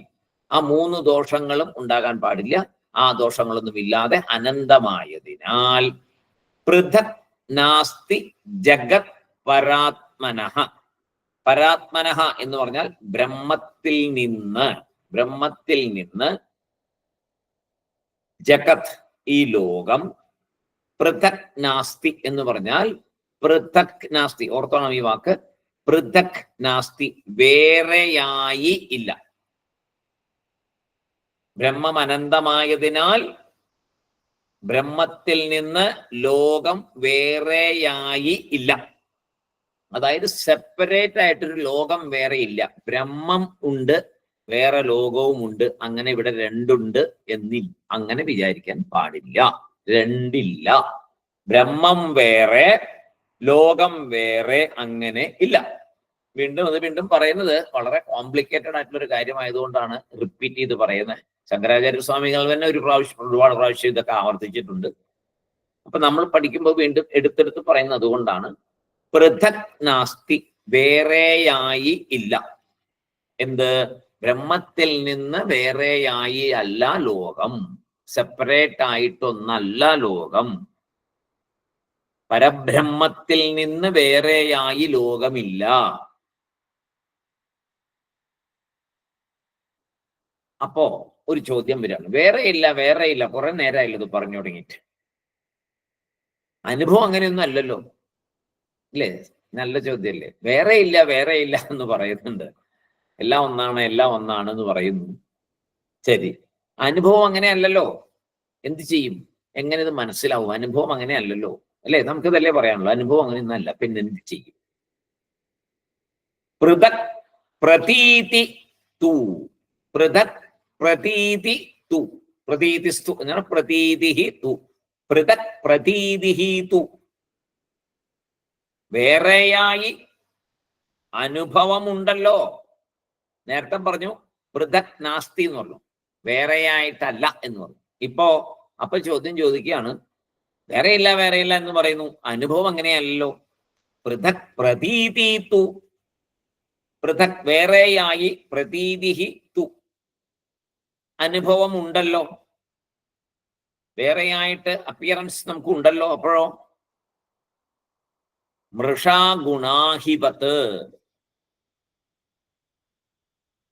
ആ 3 ദോഷങ്ങളും ഉണ്ടാകാൻ പാടില്ല. ആ ദോഷങ്ങളൊന്നും ഇല്ലാതെ അനന്തമായതിനാൽ പൃഥക് നാസ്തി ജഗത് പരാത്മനഃ. പരാത്മനഃ എന്ന് പറഞ്ഞാൽ ബ്രഹ്മത്തിൽ നിന്ന് ജഗത് ഈ ലോകം, പൃഥക് നാസ്തി എന്ന് പറഞ്ഞാൽ പൃഥക് നാസ്തി, ഓർത്തോണം ഈ വാക്ക്, പൃഥക് നാസ്തി വേറെയായി ഇല്ല. ബ്രഹ്മം അനന്തമായതിനാൽ ബ്രഹ്മത്തിൽ നിന്ന് ലോകം വേറെയായി ഇല്ല. അതായത് സെപ്പറേറ്റ് ആയിട്ടൊരു ലോകം വേറെ ഇല്ല. ബ്രഹ്മം ഉണ്ട്, വേറെ ലോകവും ഉണ്ട്, അങ്ങനെ ഇവിടെ രണ്ടുണ്ട് അങ്ങനെ വിചാരിക്കാൻ പാടില്ല. രണ്ടില്ല. ബ്രഹ്മം വേറെ, ലോകം വേറെ, അങ്ങനെ ഇല്ല. വീണ്ടും പറയുന്നത് വളരെ കോംപ്ലിക്കേറ്റഡ് ആയിട്ടുള്ള ഒരു കാര്യമായതുകൊണ്ടാണ് റിപ്പീറ്റ് ചെയ്ത് പറയുന്നത്. ശങ്കരാചാര്യ സ്വാമികൾ തന്നെ ഒരുപാട് പ്രാവശ്യം ഇതൊക്കെ ആവർത്തിച്ചിട്ടുണ്ട്. അപ്പൊ നമ്മൾ പഠിക്കുമ്പോൾ വീണ്ടും എടുത്തെടുത്ത് പറയുന്നത് അതുകൊണ്ടാണ്. പൃഥക് നാസ്തി വേറെയായി ഇല്ല. എന്ത്? ബ്രഹ്മത്തിൽ നിന്ന് വേറെയായി അല്ല ലോകം, സെപ്പറേറ്റ് ആയിട്ടൊന്നല്ല ലോകം. പരബ്രഹ്മത്തിൽ നിന്ന് വേറെയായി ലോകമില്ല. അപ്പോ ഒരു ചോദ്യം വരികയാണ്, വേറെയില്ല കുറെ നേരമായില്ല ഇത് പറഞ്ഞു തുടങ്ങിയിട്ട്. അനുഭവം അങ്ങനെയൊന്നും അല്ലല്ലോ, ഇല്ലേ? നല്ല ചോദ്യമല്ലേ? വേറെയില്ല എന്ന് പറയുന്നുണ്ട്. എല്ലാം ഒന്നാണ് എന്ന് പറയുന്നു. ശരി, അനുഭവം അങ്ങനെയല്ലല്ലോ. എന്ത് ചെയ്യും? എങ്ങനെ ഇത് മനസ്സിലാവും? അനുഭവം അങ്ങനെയല്ലല്ലോ, അല്ലേ? നമുക്കിതല്ലേ പറയാനുള്ളൂ. അനുഭവം അങ്ങനെയൊന്നും അല്ല, പിന്നെ എന്ത് ചെയ്യും? പൃഥക് പ്രതീതി തു, പൃഥക് പ്രതീതി തു, പ്രതീതിസ്തു എന്നാണ് പ്രതീതിഹി തു. പൃഥക് പ്രതീതിഹി തു, വേറെയായി അനുഭവമുണ്ടല്ലോ. നേരത്തെ പറഞ്ഞു പൃഥക് നാസ്തി എന്ന് പറഞ്ഞു, വേറെയായിട്ടല്ല എന്ന് പറഞ്ഞു. അപ്പൊ ചോദ്യം ചോദിക്കുകയാണ്, വേറെയില്ല എന്ന് പറയുന്നു, അനുഭവം അങ്ങനെയല്ലോ. പൃഥക് പ്രതീതി തു, പൃഥക് വേറെയായി, പ്രതീതിഹി തു അനുഭവം ഉണ്ടല്ലോ, വേറെയായിട്ട് അപ്പിയറൻസ് നമുക്ക് ഉണ്ടല്ലോ. അപ്പോഴോ മൃഷാ ഗുണാഹിപത്ത്,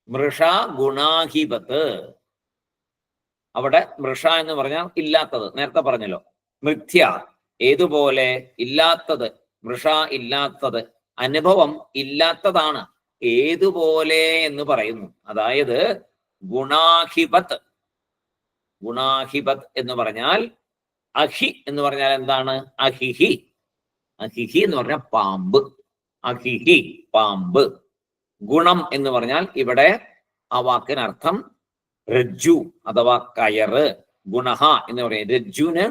മൃഷാ ഗുണാഹിപത്ത്. അവിടെ മൃഷ എന്ന് പറഞ്ഞാൽ ഇല്ലാത്തത്, നേരത്തെ പറഞ്ഞല്ലോ. മിഥ്യ ഏതുപോലെ? ഇല്ലാത്തത്. മൃഷ ഇല്ലാത്തത്, അനുഭവം ഇല്ലാത്തതാണ്. ഏതുപോലെ എന്ന് പറയുന്നു. അതായത് ഗുണാഹിപത്. ഗുണാഹിപത് എന്ന് പറഞ്ഞാൽ അഹി എന്ന് പറഞ്ഞാൽ എന്താണ്? അഹിഹി. അഹിഹി എന്ന് പറഞ്ഞാൽ പാമ്പ്. അഹിഹി പാമ്പ്. ഗുണം എന്ന് പറഞ്ഞാൽ ഇവിടെ ആ വാക്കിനർത്ഥം രജ്ജു അഥവാ കയറ്. ഗുണഹ എന്ന് പറയും. രജ്ജുന്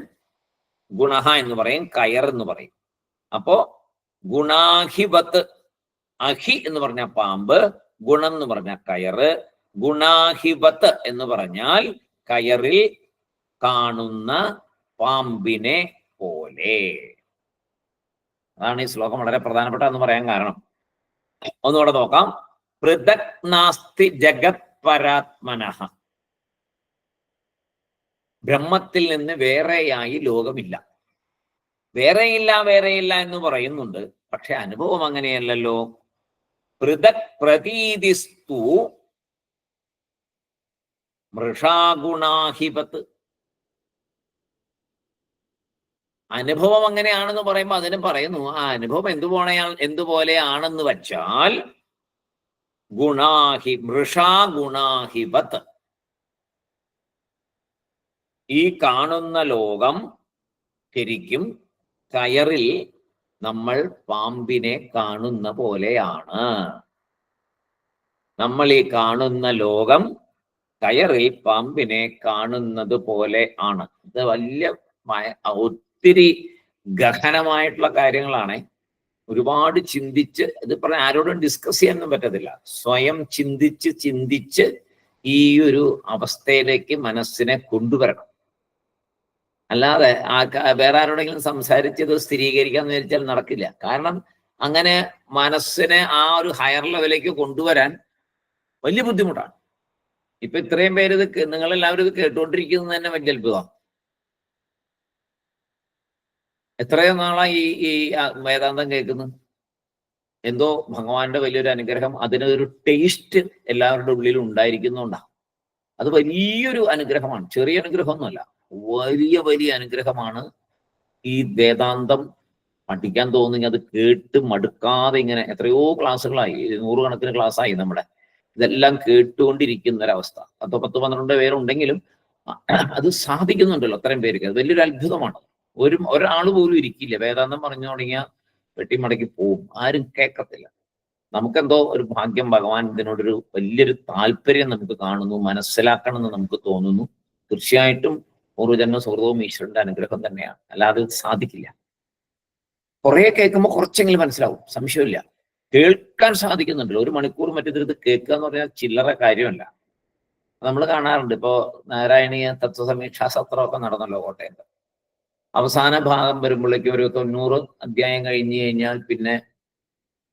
ഗുണഹ എന്ന് പറയും, കയർ എന്ന് പറയും. അപ്പോ ഗുണാഹിപത്ത്, അഹി എന്ന് പറഞ്ഞ പാമ്പ്, ഗുണം എന്ന് പറഞ്ഞ കയറ്. ഗുണാഹിപത്ത് എന്ന് പറഞ്ഞാൽ കയറിൽ കാണുന്ന പാമ്പിനെ പോലെ. അതാണ് ഈ ശ്ലോകം വളരെ പ്രധാനപ്പെട്ട എന്ന് പറയാൻ കാരണം. ഒന്നുകൂടെ നോക്കാം. പൃഥക് നാസ്തി ജഗത് പരാത്മനഃ, ബ്രഹ്മത്തിൽ നിന്ന് വേറെയായി ലോകമില്ല. വേറെയില്ല എന്ന് പറയുന്നുണ്ട്, പക്ഷെ അനുഭവം അങ്ങനെയല്ലല്ലോ. പൃഥക് പ്രതീതിസ്തു മൃഷാഗുണാഹിപത്ത്. അനുഭവം അങ്ങനെയാണെന്ന് പറയുമ്പോൾ അതിന് പറയുന്നു, ആ അനുഭവം എന്തുപോലെയാണെന്ന് വച്ചാൽ മൃഷാഗുണാഹിപത്ത്. ഈ കാണുന്ന ലോകം ശരിക്കും കയറിൽ നമ്മൾ പാമ്പിനെ കാണുന്ന പോലെയാണ്. നമ്മൾ ഈ കാണുന്ന ലോകം കയറിൽ പാമ്പിനെ കാണുന്നത് പോലെ ആണ്. ഇത് വലിയ ഒത്തിരി ഗഹനമായിട്ടുള്ള കാര്യങ്ങളാണ്. ഒരുപാട് ചിന്തിച്ച് ഇത് പറഞ്ഞ ആരോടും ഡിസ്കസ് ചെയ്യാനൊന്നും പറ്റത്തില്ല. സ്വയം ചിന്തിച്ച് ഈ ഒരു അവസ്ഥയിലേക്ക് മനസ്സിനെ കൊണ്ടുവരണം. അല്ലാതെ വേറെ ആരോടെങ്കിലും സംസാരിച്ചത് സ്ഥിരീകരിക്കാന്ന് വിചാരിച്ചാൽ നടക്കില്ല. കാരണം അങ്ങനെ മനസ്സിനെ ആ ഒരു ഹയർ ലെവലിലേക്ക് കൊണ്ടുവരാൻ വലിയ ബുദ്ധിമുട്ടാണ്. ഇപ്പൊ ഇത്രയും പേര് ഇത് നിങ്ങളെല്ലാവരും ഇത് കേട്ടുകൊണ്ടിരിക്കുന്നത് തന്നെ വലിയ അത്ഭുതമാണ്. എത്രയോ നാളായി ഈ വേദാന്തം കേൾക്കുന്നു. എന്തോ ഭഗവാന്റെ വലിയൊരു അനുഗ്രഹം, അതിനൊരു ടേസ്റ്റ് എല്ലാവരുടെ ഉള്ളിലും ഉണ്ടായിരിക്കുന്നുണ്ടാ. അത് വലിയൊരു അനുഗ്രഹമാണ്, ചെറിയ അനുഗ്രഹമൊന്നുമല്ല, വലിയ വലിയ അനുഗ്രഹമാണ്. ഈ വേദാന്തം പഠിക്കാൻ തോന്നുന്നു, അത് കേട്ട് മടുക്കാതെ ഇങ്ങനെ എത്രയോ ക്ലാസ്സുകളായി, 100 കണക്കിന് ക്ലാസ്സായി നമ്മുടെ. ഇതെല്ലാം കേട്ടുകൊണ്ടിരിക്കുന്ന ഒരവസ്ഥ. 10-12 പേരുണ്ടെങ്കിലും അത് സാധിക്കുന്നുണ്ടല്ലോ അത്രയും പേർക്ക്. അത് വലിയൊരു അത്ഭുതമാണ്. ഒരാൾ പോലും ഇരിക്കില്ല, വേദാന്തം പറഞ്ഞു തുടങ്ങിയാൽ വെട്ടിമടക്കി പോവും, ആരും കേൾക്കത്തില്ല. നമുക്കെന്തോ ഒരു ഭാഗ്യം, ഭഗവാൻ ഇതിനോടൊരു വലിയൊരു താല്പര്യം നമുക്ക് കാണുന്നു, മനസ്സിലാക്കണമെന്ന് നമുക്ക് തോന്നുന്നു. തീർച്ചയായിട്ടും പൂർവ്വജന്മ സുഹൃതവും ഈശ്വരന്റെ അനുഗ്രഹം തന്നെയാണ്, അല്ലാതെ സാധിക്കില്ല. കുറെ കേൾക്കുമ്പോൾ കുറച്ചെങ്കിലും മനസ്സിലാവും, സംശയമില്ല. കേൾക്കാൻ സാധിക്കുന്നുണ്ടല്ലോ, 1 മണിക്കൂർ മറ്റേത് കേൾക്കുക എന്ന് പറഞ്ഞാൽ ചില്ലറ കാര്യമല്ല. നമ്മൾ കാണാറുണ്ട്. ഇപ്പോ നാരായണീയ തത്വസമീക്ഷാ സത്രമൊക്കെ നടന്നല്ലോ കോട്ടയത്ത്. അവസാന ഭാഗം വരുമ്പോഴേക്കും ഒരു 90 അധ്യായം കഴിഞ്ഞു കഴിഞ്ഞാൽ, പിന്നെ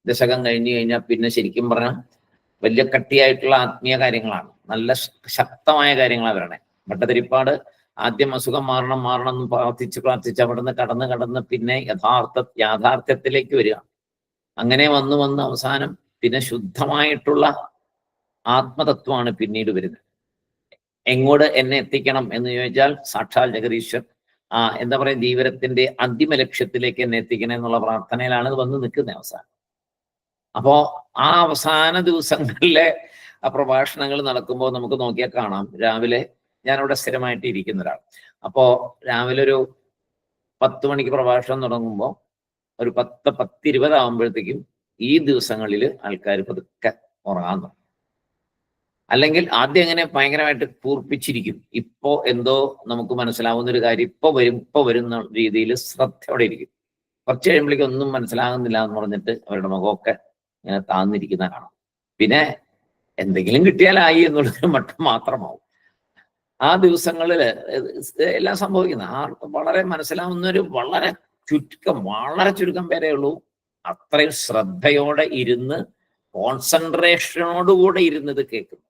ദശകം കഴിഞ്ഞു കഴിഞ്ഞാൽ പിന്നെ ശരിക്കും പറഞ്ഞാൽ വലിയ കട്ടിയായിട്ടുള്ള ആത്മീയ കാര്യങ്ങളാണ്, നല്ല ശക്തമായ കാര്യങ്ങളാണ് വരണേ. ഭട്ടതിരിപ്പാട് ആദ്യം അസുഖം മാറണം എന്ന് പ്രാർത്ഥിച്ച് അവിടുന്ന് കടന്ന് പിന്നെ യാഥാർത്ഥ്യത്തിലേക്ക് വരിക. അങ്ങനെ വന്ന് അവസാനം പിന്നെ ശുദ്ധമായിട്ടുള്ള ആത്മതത്വമാണ് പിന്നീട് വരുന്നത്. എങ്ങോട്ട് എന്നെ എത്തിക്കണം എന്ന് ചോദിച്ചാൽ സാക്ഷാൽ ജഗദീശ്വർ എന്താ പറയുക, ജീവിതത്തിന്റെ അന്തിമ ലക്ഷ്യത്തിലേക്ക് എന്നെ എത്തിക്കണം എന്നുള്ള പ്രാർത്ഥനയിലാണ് ഇത് വന്ന് നിൽക്കുന്നത് അവസാനം. അപ്പോ ആ അവസാന ദിവസങ്ങളിലെ ആ പ്രഭാഷണങ്ങൾ നടക്കുമ്പോൾ നമുക്ക് നോക്കിയാൽ കാണാം. രാവിലെ ഞാനവിടെ സ്ഥിരമായിട്ട് ഇരിക്കുന്ന ഒരാൾ. അപ്പോ രാവിലെ ഒരു 10 മണിക്ക് പ്രഭാഷണം തുടങ്ങുമ്പോൾ ഒരു 10-10:20 ആകുമ്പോഴത്തേക്കും ഈ ദിവസങ്ങളിൽ ആൾക്കാർ പതുക്കെ ഉറങ്ങാൻ തുടങ്ങും. അല്ലെങ്കിൽ ആദ്യം എങ്ങനെ ഭയങ്കരമായിട്ട് കൂർപ്പിച്ചിരിക്കും. ഇപ്പോ എന്തോ നമുക്ക് മനസ്സിലാവുന്ന ഒരു കാര്യം ഇപ്പൊ വരുന്ന രീതിയിൽ ശ്രദ്ധയോടെ ഇരിക്കും. കുറച്ച് കഴിയുമ്പോഴേക്കും ഒന്നും മനസ്സിലാകുന്നില്ല എന്ന് പറഞ്ഞിട്ട് അവരുടെ മുഖമൊക്കെ ഇങ്ങനെ താന്നിരിക്കുന്ന കാണാം. പിന്നെ എന്തെങ്കിലും കിട്ടിയാലായി എന്നുള്ളൊരു മട്ടം മാത്രമാവും. ആ ദിവസങ്ങളിൽ എല്ലാം സംഭവിക്കുന്നത് വളരെ മനസ്സിലാവുന്നൊരു വളരെ ചുരുക്കം പേരേ ഉള്ളൂ അത്രയും ശ്രദ്ധയോടെ ഇരുന്ന് കോൺസെൻട്രേഷനോടുകൂടെ ഇരുന്നത് കേൾക്കും.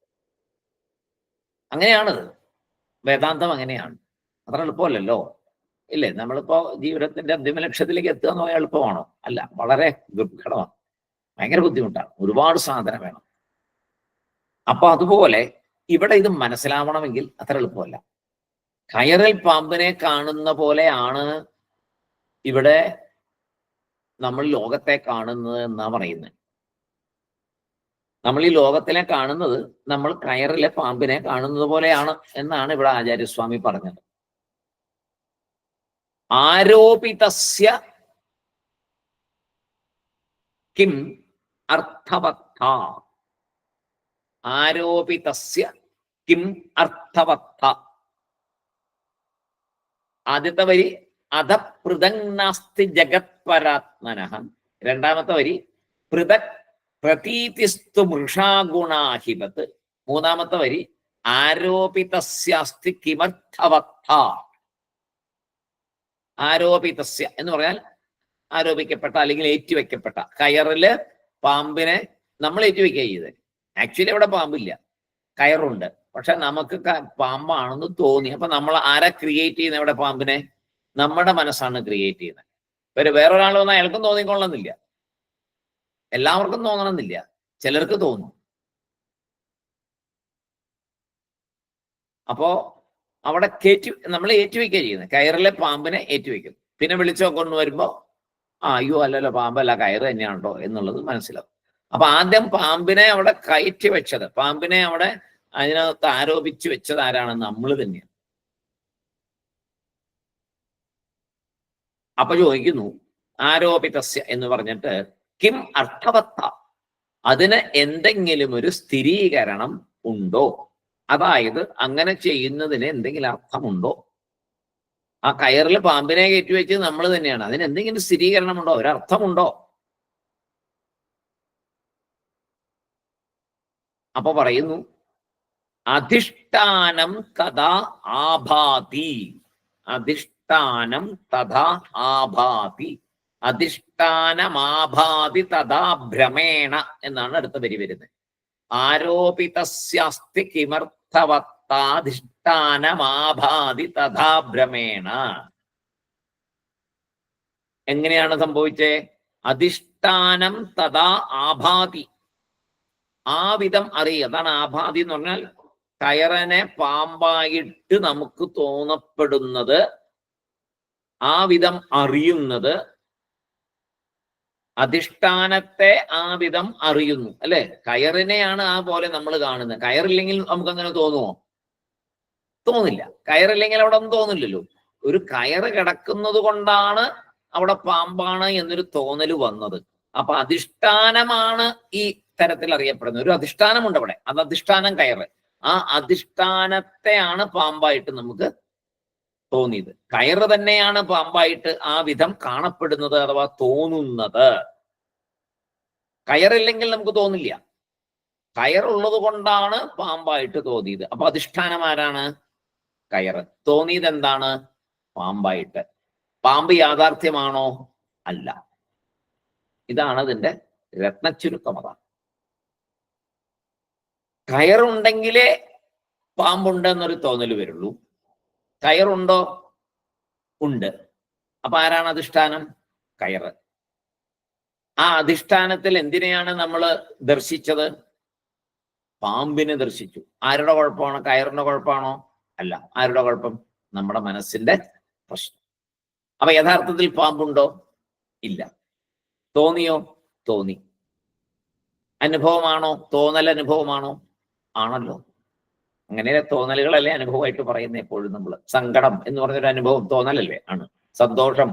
അങ്ങനെയാണ് വേദാന്തം, അങ്ങനെയാണ്. അത്ര എളുപ്പമല്ലല്ലോ, ഇല്ലേ? നമ്മളിപ്പോ ജീവിതത്തിന്റെ അന്തിമ ലക്ഷ്യത്തിലേക്ക് എത്തുക എന്ന് പറഞ്ഞാൽ എളുപ്പമാണോ? അല്ല, വളരെ ദുർഘടമാണ്, ഭയങ്കര ബുദ്ധിമുട്ടാണ്, ഒരുപാട് സാധനം വേണം. അപ്പൊ അതുപോലെ ഇവിടെ ഇത് മനസ്സിലാവണമെങ്കിൽ അത്ര എളുപ്പമല്ല. കയറിൽ പാമ്പിനെ കാണുന്ന പോലെയാണ് ഇവിടെ നമ്മൾ ലോകത്തെ കാണുന്നത് എന്നാ പറയുന്നത്. നമ്മൾ ഈ ലോകത്തിനെ കാണുന്നത് നമ്മൾ കയറിലെ പാമ്പിനെ കാണുന്നത് പോലെയാണ് എന്നാണ് ഇവിടെ ആചാര്യസ്വാമി പറഞ്ഞത്. ആരോപിതസ്യ കിം അർത്ഥവത്ത, ആരോപിതസ്യ കിം അർത്ഥവത്ത. ആദ്യത്തെ വരി അധപൃഥങ്നാസ്തി ജഗത് പരാത്മനഃ. രണ്ടാമത്തെ വരി പൃഥക് പ്രതീതിസ്തു മൃഷാഗുണാഹിപത്. മൂന്നാമത്തെ വരി ആരോപിതസ്യാസ്തി കിമർത്ഥവത്ത. ആരോപിതസ്യ എന്ന് പറഞ്ഞാൽ ആരോപിക്കപ്പെട്ട അല്ലെങ്കിൽ ഏറ്റുവെക്കപ്പെട്ട. കയറില് പാമ്പിനെ നമ്മൾ ഏറ്റുവെക്കുക ചെയ്തത്. ആക്ച്വലി അവിടെ പാമ്പില്ല, കയറുണ്ട്. പക്ഷെ നമുക്ക് പാമ്പാണെന്ന് തോന്നി. അപ്പൊ നമ്മൾ ആരാ ക്രിയേറ്റ് ചെയ്യുന്നത് ഇവിടെ പാമ്പിനെ? നമ്മുടെ മനസ്സാണ് ക്രിയേറ്റ് ചെയ്യുന്നത്. വേറൊരാൾ വന്നാൽ അയാൾക്കും തോന്നിക്കൊള്ളണമെന്നില്ല, എല്ലാവർക്കും തോന്നണമെന്നില്ല, ചിലർക്ക് തോന്നും. അപ്പോ അവിടെ നമ്മൾ ഏറ്റുവെക്കുക ചെയ്യുന്നത്. കയറിലെ പാമ്പിനെ ഏറ്റുവെക്കും. പിന്നെ വിളിച്ചോ കൊണ്ടുവരുമ്പോ അയ്യോ അല്ലല്ലോ, പാമ്പല്ല, കയറ് തന്നെയാണോ എന്നുള്ളത് മനസ്സിലാവും. അപ്പൊ ആദ്യം പാമ്പിനെ അവിടെ കയറ്റി വെച്ചത്, പാമ്പിനെ അവിടെ അതിനകത്ത് ആരോപിച്ചു വെച്ചത് ആരാണ്? നമ്മൾ തന്നെയാണ്. അപ്പൊ ചോദിക്കുന്നു ആരോപിതസ്യ എന്ന് പറഞ്ഞിട്ട് കിം അർത്ഥവത്ത, അതിന് എന്തെങ്കിലും ഒരു സ്ഥിരീകരണം ഉണ്ടോ? അതായത് അങ്ങനെ ചെയ്യുന്നതിന് എന്തെങ്കിലും അർത്ഥമുണ്ടോ? ആ കയറിൽ പാമ്പിനെ കയറ്റിവെച്ചത് നമ്മൾ തന്നെയാണ്, അതിന് എന്തെങ്കിലും സ്ഥിരീകരണമുണ്ടോ, ഒരർത്ഥമുണ്ടോ? അപ്പൊ പറയുന്നു അധിഷ്ഠാനം തഥാ ആഭാതി. അധിഷ്ഠാനം തഥാ ആഭാതി. അധിഷ്ഠാനമാഭാതി തഥാ ഭ്രമേണ എന്നാണ് അടുത്ത വരി വരുന്നത്. ആരോപിതസ്യാസ്തി കിമർത്ഥവത്താധിഷ്ഠാനമാഭാതി തഥാ ഭ്രമേണ. എങ്ങനെയാണ് സംഭവിച്ചേ? അധിഷ്ഠാനം തഥാ ആഭാതി, ആ വിധം അറിയുക. അതാണ് ആഭാതി എന്ന് പറഞ്ഞാൽ കയറനെ പാമ്പായിട്ട് നമുക്ക് തോന്നപ്പെടുന്നത്, ആ വിധം അറിയുന്നത്, അധിഷ്ഠാനത്തെ ആ വിധം അറിയുന്നു അല്ലെ. കയറിനെയാണ് ആ പോലെ നമ്മൾ കാണുന്നത്. കയറില്ലെങ്കിൽ നമുക്ക് അങ്ങനെ തോന്നുമോ? തോന്നില്ല. കയറില്ലെങ്കിൽ അവിടെ ഒന്നും തോന്നില്ലല്ലോ. ഒരു കയറ് കിടക്കുന്നത് കൊണ്ടാണ് അവിടെ പാമ്പാണ് എന്നൊരു തോന്നല് വന്നത്. അപ്പൊ അധിഷ്ഠാനമാണ് ഈ തരത്തിൽ അറിയപ്പെടുന്നത്. ഒരു അധിഷ്ഠാനമുണ്ട് അവിടെ, അത് അധിഷ്ഠാനം കയറ്. ആ അധിഷ്ഠാനത്തെയാണ് പാമ്പായിട്ട് നമുക്ക് തോന്നിയത്. കയറ് തന്നെയാണ് പാമ്പായിട്ട് ആ വിധം കാണപ്പെടുന്നത് അഥവാ തോന്നുന്നത്. കയറില്ലെങ്കിൽ നമുക്ക് തോന്നില്ല. കയറുള്ളത് കൊണ്ടാണ് പാമ്പായിട്ട് തോന്നിയത്. അപ്പൊ അധിഷ്ഠാനം ആരാണ്? കയറ്. തോന്നിയത് എന്താണ്? പാമ്പായിട്ട്. പാമ്പ് യാഥാർത്ഥ്യമാണോ? അല്ല. ഇതാണ് അതിന്റെ രത്നച്ചുരുക്കം. അതാണ് കയറുണ്ടെങ്കിലേ പാമ്പുണ്ട് എന്നൊരു തോന്നല് വരുള്ളൂ. കയറുണ്ടോ? ഉണ്ട്. അപ്പൊ ആരാണ് അധിഷ്ഠാനം? കയറ്. ആ അധിഷ്ഠാനത്തിൽ എന്തിനെയാണ് നമ്മൾ ദർശിച്ചത്? പാമ്പിനെ ദർശിച്ചു. ആരുടെ കുഴപ്പമാണ്? കയറിന്റെ കുഴപ്പമാണോ? അല്ല. ആരുടെ കുഴപ്പം? നമ്മുടെ മനസ്സിന്റെ പ്രശ്നം. അപ്പൊ യഥാർത്ഥത്തിൽ പാമ്പുണ്ടോ? ഇല്ല. തോന്നിയോ? തോന്നി. അനുഭവമാണോ? തോന്നൽ അനുഭവമാണോ? ആണല്ലോ. അങ്ങനെ തോന്നലുകളല്ലേ അനുഭവമായിട്ട് പറയുന്നത് എപ്പോഴും നമ്മൾ. സങ്കടം എന്ന് പറഞ്ഞൊരു അനുഭവം തോന്നലല്ലേ? ആണ്. സന്തോഷം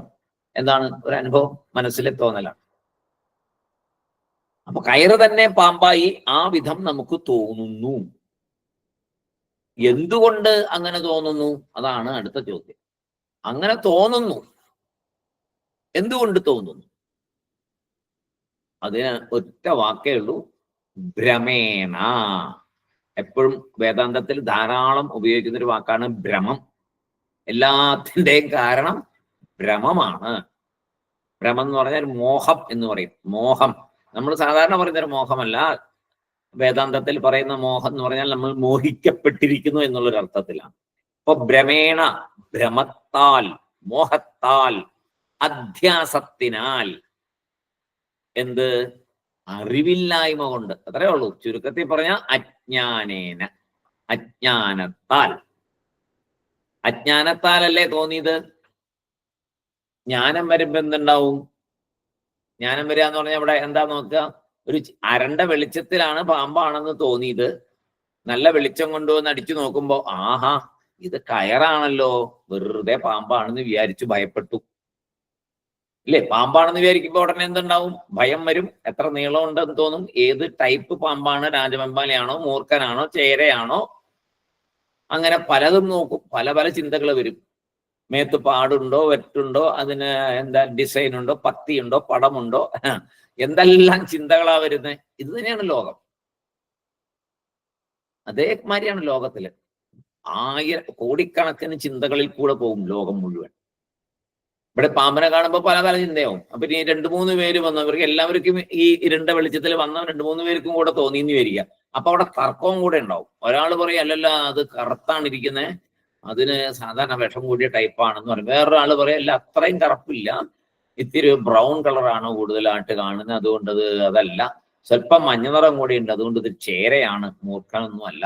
എന്താണ്? ഒരു അനുഭവം, മനസ്സിലെ തോന്നലാണ്. അപ്പൊ കയറ് തന്നെ പാമ്പായി ആ വിധം നമുക്ക് തോന്നുന്നു. എന്തുകൊണ്ട് അങ്ങനെ തോന്നുന്നു? അതാണ് അടുത്ത ചോദ്യം. അങ്ങനെ തോന്നുന്നു, എന്തുകൊണ്ട് തോന്നുന്നു? അതിന് ഒറ്റ വാക്കേ ഉള്ളൂ, ഭ്രമേണ. എപ്പോഴും വേദാന്തത്തിൽ ധാരാളം ഉപയോഗിക്കുന്ന ഒരു വാക്കാണ് ഭ്രമം. എല്ലാത്തിൻ്റെയും കാരണം ഭ്രമമാണ്. ഭ്രമം എന്ന് പറഞ്ഞാൽ മോഹം എന്ന് പറയും. മോഹം നമ്മൾ സാധാരണ പറയുന്നൊരു മോഹമല്ല. വേദാന്തത്തിൽ പറയുന്ന മോഹം എന്ന് പറഞ്ഞാൽ നമ്മൾ മോഹിക്കപ്പെട്ടിരിക്കുന്നു എന്നുള്ളൊരു അർത്ഥത്തിലാണ്. അപ്പൊ ഭ്രമേണ, ഭ്രമത്താൽ, മോഹത്താൽ, അധ്യാസത്തിനാൽ, എന്ത്? അറിവില്ലായ്മ കൊണ്ട്. അത്രേ ഉള്ളൂ. ചുരുക്കത്തിൽ പറഞ്ഞ അജ്ഞാനേന, അജ്ഞാനത്താൽ. അജ്ഞാനത്താലല്ലേ തോന്നിയത്? ജ്ഞാനം വരുമ്പോ എന്തുണ്ടാവും? ജ്ഞാനം വരിക എന്ന് പറഞ്ഞാൽ ഇവിടെ എന്താ നോക്കുക? ഒരു അരണ്ട വെളിച്ചത്തിലാണ് പാമ്പാണെന്ന് തോന്നിയത്. നല്ല വെളിച്ചം കൊണ്ടുവന്ന് അടിച്ചു നോക്കുമ്പോ ആഹാ, ഇത് കയറാണല്ലോ, വെറുതെ പാമ്പാണെന്ന് വിചാരിച്ചു ഭയപ്പെട്ടു. ഇല്ലേ? പാമ്പാണെന്ന് വിചാരിക്കുമ്പോ ഉടനെ എന്തുണ്ടാവും? ഭയം വരും. എത്ര നീളം ഉണ്ടെന്ന് തോന്നും. ഏത് ടൈപ്പ് പാമ്പാണ്? രാജവെമ്പാലയാണോ, മൂർഖനാണോ, ചേരയാണോ? അങ്ങനെ പലതും നോക്കും. പല പല ചിന്തകൾ വരും. മേത്ത് പാടുണ്ടോ, വെട്ടുണ്ടോ, അതിന് എന്താ ഡിസൈൻ ഉണ്ടോ, പത്തിയുണ്ടോ, പടമുണ്ടോ, എന്തെല്ലാം ചിന്തകളാ വരുന്നത്. ഇത് തന്നെയാണ് ലോകം. അതേമാതിരിയാണ് ലോകത്തില്. കോടിക്കണക്കിന് ചിന്തകളിൽ കൂടെ പോകും ലോകം മുഴുവൻ. ഇവിടെ പാമ്പിനെ കാണുമ്പോൾ പല പല ചിന്തയാവും. അപ്പൊ ഇനി 2-3 പേര് വന്നവർക്ക് എല്ലാവർക്കും ഈ ഇരുണ്ട വെളിച്ചത്തിൽ വന്ന 2-3 പേർക്കും കൂടെ തോന്നിയെന്ന് വരിക. അപ്പൊ അവിടെ തർക്കവും കൂടെ ഉണ്ടാവും. ഒരാൾ പറയും അല്ലല്ല, അത് കറുത്താണ് ഇരിക്കുന്നത്, അതിന് സാധാരണ വിഷം കൂടിയ ടൈപ്പാണെന്ന് പറയും. വേറൊരാള് പറയും അല്ല, അത്രയും കറുപ്പില്ല, ഇത്തിരി ബ്രൗൺ കളറാണ് കൂടുതലായിട്ട് കാണുന്നത്, അതുകൊണ്ട് അതല്ല, സ്വല്പം മഞ്ഞ നിറം കൂടി ഉണ്ട്, അതുകൊണ്ട് ഇത് ചേരയാണ്, മൂർഖനൊന്നും അല്ല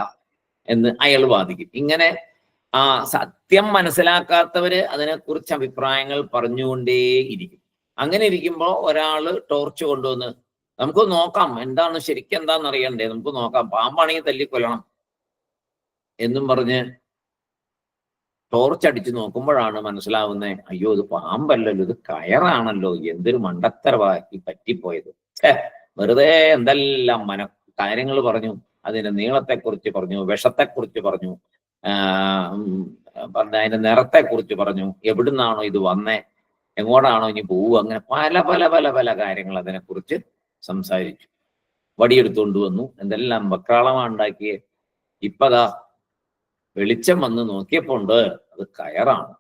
എന്ന് അയാൾ വാദിക്കും. ഇങ്ങനെ ആ സത്യം മനസ്സിലാക്കാത്തവര് അതിനെക്കുറിച്ച് അഭിപ്രായങ്ങൾ പറഞ്ഞുകൊണ്ടേയിരിക്കും. അങ്ങനെ ഇരിക്കുമ്പോൾ ഒരാള് ടോർച്ച് കൊണ്ടുവന്ന് നമുക്ക് നോക്കാം, എന്താണ് ശരിക്കും എന്താണെന്ന് അറിയണ്ടേ, നമുക്ക് നോക്കാം, പാമ്പാണെങ്കിൽ തല്ലിക്കൊല്ലണം എന്നും പറഞ്ഞ് ടോർച്ച് അടിച്ചു നോക്കുമ്പോഴാണ് മനസ്സിലാവുന്നത്, അയ്യോ ഇത് പാമ്പല്ലല്ലോ, ഇത് കയറാണല്ലോ, എന്തൊരു മണ്ടത്തരവാക്കി പറ്റിപ്പോയത്. വെറുതെ എന്തെല്ലാം കാര്യങ്ങൾ പറഞ്ഞു. അതിന്റെ നീളത്തെക്കുറിച്ച് പറഞ്ഞു, വിഷത്തെക്കുറിച്ച് പറഞ്ഞു, അതിന്റെ നിറത്തെക്കുറിച്ച് പറഞ്ഞു, എവിടുന്നാണോ ഇത് വന്നേ, എങ്ങോട്ടാണോ ഇനി പോവുക, അങ്ങനെ പല പല പല പല കാര്യങ്ങൾ അതിനെക്കുറിച്ച് സംസാരിച്ചു. വടിയെടുത്തുകൊണ്ട് വന്നു, എന്തെല്ലാം വക്രാളമാണ് ഉണ്ടാക്കിയത്. ഇപ്പതാ വെളിച്ചം വന്ന് നോക്കിയപ്പോണ്ട് അത് കയറാണ്.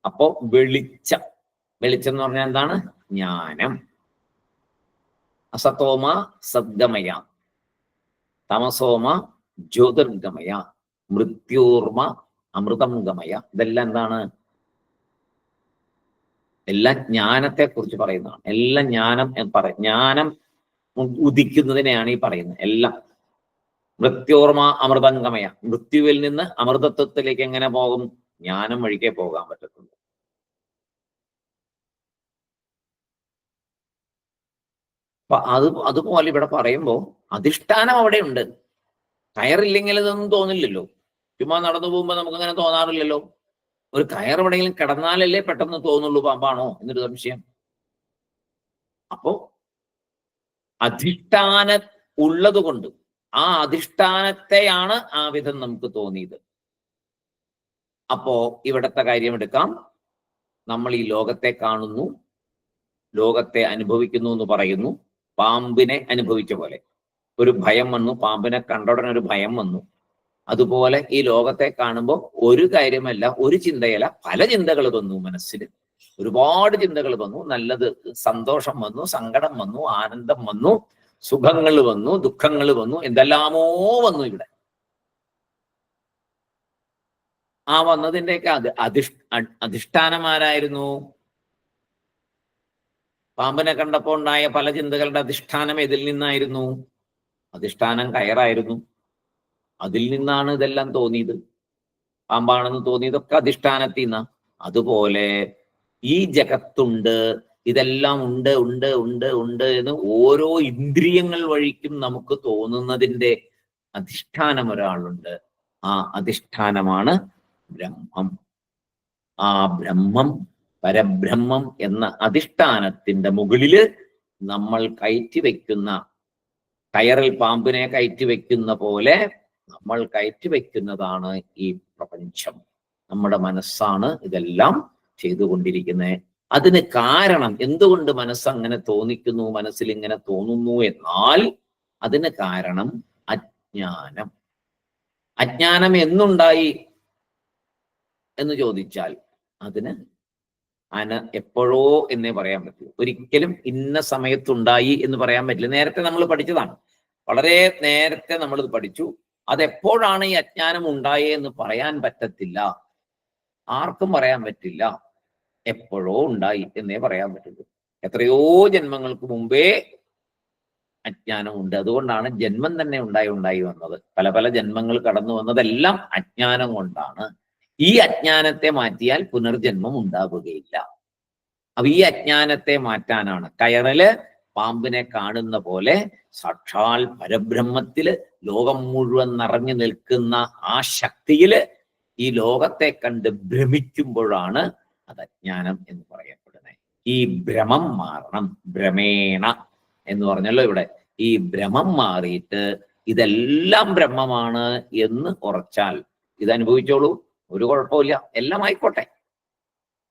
അപ്പോ വെളിച്ചം എന്ന് പറഞ്ഞാൽ എന്താണ്? ജ്ഞാനം. അസതോമ സദ്ഗമയ, തമസോമ ജ്യോതിർഗമയ, മൃത്യോർമ അമൃതം ഗമയ. ഇതെല്ലാം എന്താണ്? എല്ലാം ജ്ഞാനത്തെ കുറിച്ച് പറയുന്നതാണ്. എല്ലാം ജ്ഞാനം എന്ന് പറയും. ജ്ഞാനം ഉദിക്കുന്നതിനെയാണ് ഈ പറയുന്നത് എല്ലാം. മൃത്യോർമ അമൃതംഗമയ, മൃത്യുവിൽ നിന്ന് അമൃതത്വത്തിലേക്ക് എങ്ങനെ പോകും? ജ്ഞാനം വഴിക്കേ പോകാൻ പറ്റത്തുള്ളൂ. അപ്പൊ അതുപോലെ ഇവിടെ പറയുമ്പോൾ അധിഷ്ഠാനം അവിടെ ഉണ്ട്. കയറില്ലെങ്കിൽ ഇതൊന്നും തോന്നില്ലല്ലോ. ചുമ്മാ നടന്നു പോകുമ്പോൾ നമുക്കങ്ങനെ തോന്നാറില്ലല്ലോ. ഒരു കയർ എവിടെയെങ്കിലും കിടന്നാലല്ലേ പെട്ടെന്ന് തോന്നുള്ളൂ പാമ്പാണോ എന്നൊരു സംശയം. അപ്പോ അധിഷ്ഠാന ഉള്ളത് കൊണ്ട് ആ അധിഷ്ഠാനത്തെയാണ് ആ വിധം നമുക്ക് തോന്നിയത്. അപ്പോ ഇവിടത്തെ കാര്യം എടുക്കാം. നമ്മൾ ഈ ലോകത്തെ കാണുന്നു, ലോകത്തെ അനുഭവിക്കുന്നു എന്ന് പറയുന്നു. പാമ്പിനെ അനുഭവിച്ച പോലെ ഒരു ഭയം വന്നു, പാമ്പിനെ കണ്ടോടനെ ഒരു ഭയം വന്നു. അതുപോലെ ഈ ലോകത്തെ കാണുമ്പോൾ ഒരു കാര്യമല്ല, ഒരു ചിന്തയല്ല, പല ചിന്തകൾ വന്നു മനസ്സിൽ. ഒരുപാട് ചിന്തകൾ വന്നു. നല്ലത് സന്തോഷം വന്നു, സങ്കടം വന്നു, ആനന്ദം വന്നു, സുഖങ്ങൾ വന്നു, ദുഃഖങ്ങൾ വന്നു, എന്തെല്ലാമോ വന്നു ഇവിടെ. ആ വന്നതിൻ്റെയൊക്കെ അധിഷ്ഠാനമാരായിരുന്നു? പാമ്പിനെ കണ്ടപ്പോൾ ഉണ്ടായ പല ചിന്തകളുടെ അധിഷ്ഠാനം ഇതിൽ നിന്നായിരുന്നു? അധിഷ്ഠാനം കയറായിരുന്നു. അതിൽ നിന്നാണ് ഇതെല്ലാം തോന്നിയത്. പാമ്പാണെന്ന് തോന്നിയതൊക്കെ അധിഷ്ഠാനത്തിൽ നിന്നാ. അതുപോലെ ഈ ജഗത്തുണ്ട്, ഇതെല്ലാം ഉണ്ട് ഉണ്ട് ഉണ്ട് ഉണ്ട് എന്ന് ഓരോ ഇന്ദ്രിയങ്ങൾ വഴിക്കും നമുക്ക് തോന്നുന്നതിൻ്റെ അധിഷ്ഠാനം ഒരാളുണ്ട്. ആ അധിഷ്ഠാനമാണ് ബ്രഹ്മം. ആ ബ്രഹ്മം, പരബ്രഹ്മം എന്ന അധിഷ്ഠാനത്തിന്റെ മുകളില് നമ്മൾ കയറ്റി വെക്കുന്ന, കയറിൽ പാമ്പിനെ കയറ്റി വെക്കുന്ന പോലെ നമ്മൾ കയറ്റി വെക്കുന്നതാണ് ഈ പ്രപഞ്ചം. നമ്മുടെ മനസ്സാണ് ഇതെല്ലാം ചെയ്തുകൊണ്ടിരിക്കുന്നത്. അതിന് കാരണം, എന്തുകൊണ്ട് മനസ്സങ്ങനെ തോന്നിക്കുന്നു, മനസ്സിൽ ഇങ്ങനെ തോന്നുന്നു എന്നാൽ അതിന് കാരണം അജ്ഞാനം. അജ്ഞാനം എന്നുണ്ടായി എന്ന് ചോദിച്ചാൽ അതിന് എപ്പോഴോ എന്നേ പറയാൻ പറ്റൂ. ഒരിക്കലും ഇന്ന സമയത്തുണ്ടായി എന്ന് പറയാൻ പറ്റില്ല. നേരത്തെ നമ്മൾ പഠിച്ചതാണ്, വളരെ നേരത്തെ നമ്മളിത് പഠിച്ചു. അതെപ്പോഴാണ് ഈ അജ്ഞാനം ഉണ്ടായേ എന്ന് പറയാൻ പറ്റത്തില്ല. ആർക്കും പറയാൻ പറ്റില്ല. എപ്പോഴോ ഉണ്ടായി എന്നേ പറയാൻ പറ്റുള്ളൂ. എത്രയോ ജന്മങ്ങൾക്ക് മുമ്പേ അജ്ഞാനമുണ്ട്. അതുകൊണ്ടാണ് ജന്മം തന്നെ ഉണ്ടായി വന്നത്. പല പല ജന്മങ്ങൾ കടന്നു വന്നതെല്ലാം അജ്ഞാനം കൊണ്ടാണ്. ഈ അജ്ഞാനത്തെ മാറ്റിയാൽ പുനർജന്മം ഉണ്ടാവുകയില്ല. അപ്പൊ ഈ അജ്ഞാനത്തെ മാറ്റാനാണ് കയറില് പാമ്പിനെ കാണുന്ന പോലെ സാക്ഷാൽ പരബ്രഹ്മത്തില് ലോകം മുഴുവൻ നിറഞ്ഞു നിൽക്കുന്ന ആ ശക്തിയില് ഈ ലോകത്തെ കണ്ട് ഭ്രമിക്കുമ്പോഴാണ് അത് അജ്ഞാനം എന്ന് പറയപ്പെടുന്നത്. ഈ ഭ്രമം മാറണം. ഭ്രമേണ എന്ന് പറഞ്ഞല്ലോ ഇവിടെ. ഈ ഭ്രമം മാറിയിട്ട് ഇതെല്ലാം ബ്രഹ്മമാണ് എന്ന് ഉറച്ചാൽ ഇത് അനുഭവിച്ചോളൂ, ഒരു കുഴപ്പമില്ല, എല്ലാം ആയിക്കോട്ടെ.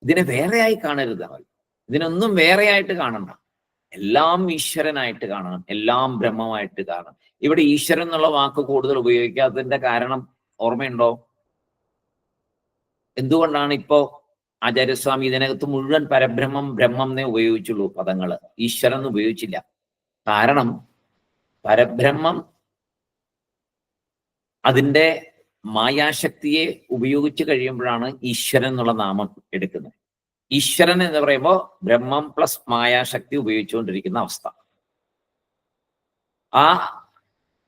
ഇതിനെ വേറെയായി കാണരുത്. ഇതിനൊന്നും വേറെയായിട്ട് കാണണ്ട. എല്ലാം ഈശ്വരനായിട്ട് കാണണം, എല്ലാം ബ്രഹ്മമായിട്ട് കാണണം. ഇവിടെ ഈശ്വരൻ എന്നുള്ള വാക്ക് കൂടുതൽ ഉപയോഗിക്കാത്തതിന്റെ കാരണം ഓർമ്മയുണ്ടോ? എന്തുകൊണ്ടാണ് ഇപ്പോ ആചാര്യസ്വാമി ഇതിനകത്ത് മുഴുവൻ പരബ്രഹ്മം ബ്രഹ്മം എന്നേ ഉപയോഗിച്ചുള്ളൂ പദങ്ങള്, ഈശ്വരൻ എന്ന് ഉപയോഗിച്ചില്ല? കാരണം പരബ്രഹ്മം അതിൻ്റെ മായാശക്തിയെ ഉപയോഗിച്ച് കഴിയുമ്പോഴാണ് ഈശ്വരൻ എന്നുള്ള നാമം എടുക്കുന്നത്. ഈശ്വരൻ എന്ന് പറയുമ്പോൾ ബ്രഹ്മം പ്ലസ് മായാശക്തി ഉപയോഗിച്ചുകൊണ്ടിരിക്കുന്ന അവസ്ഥ.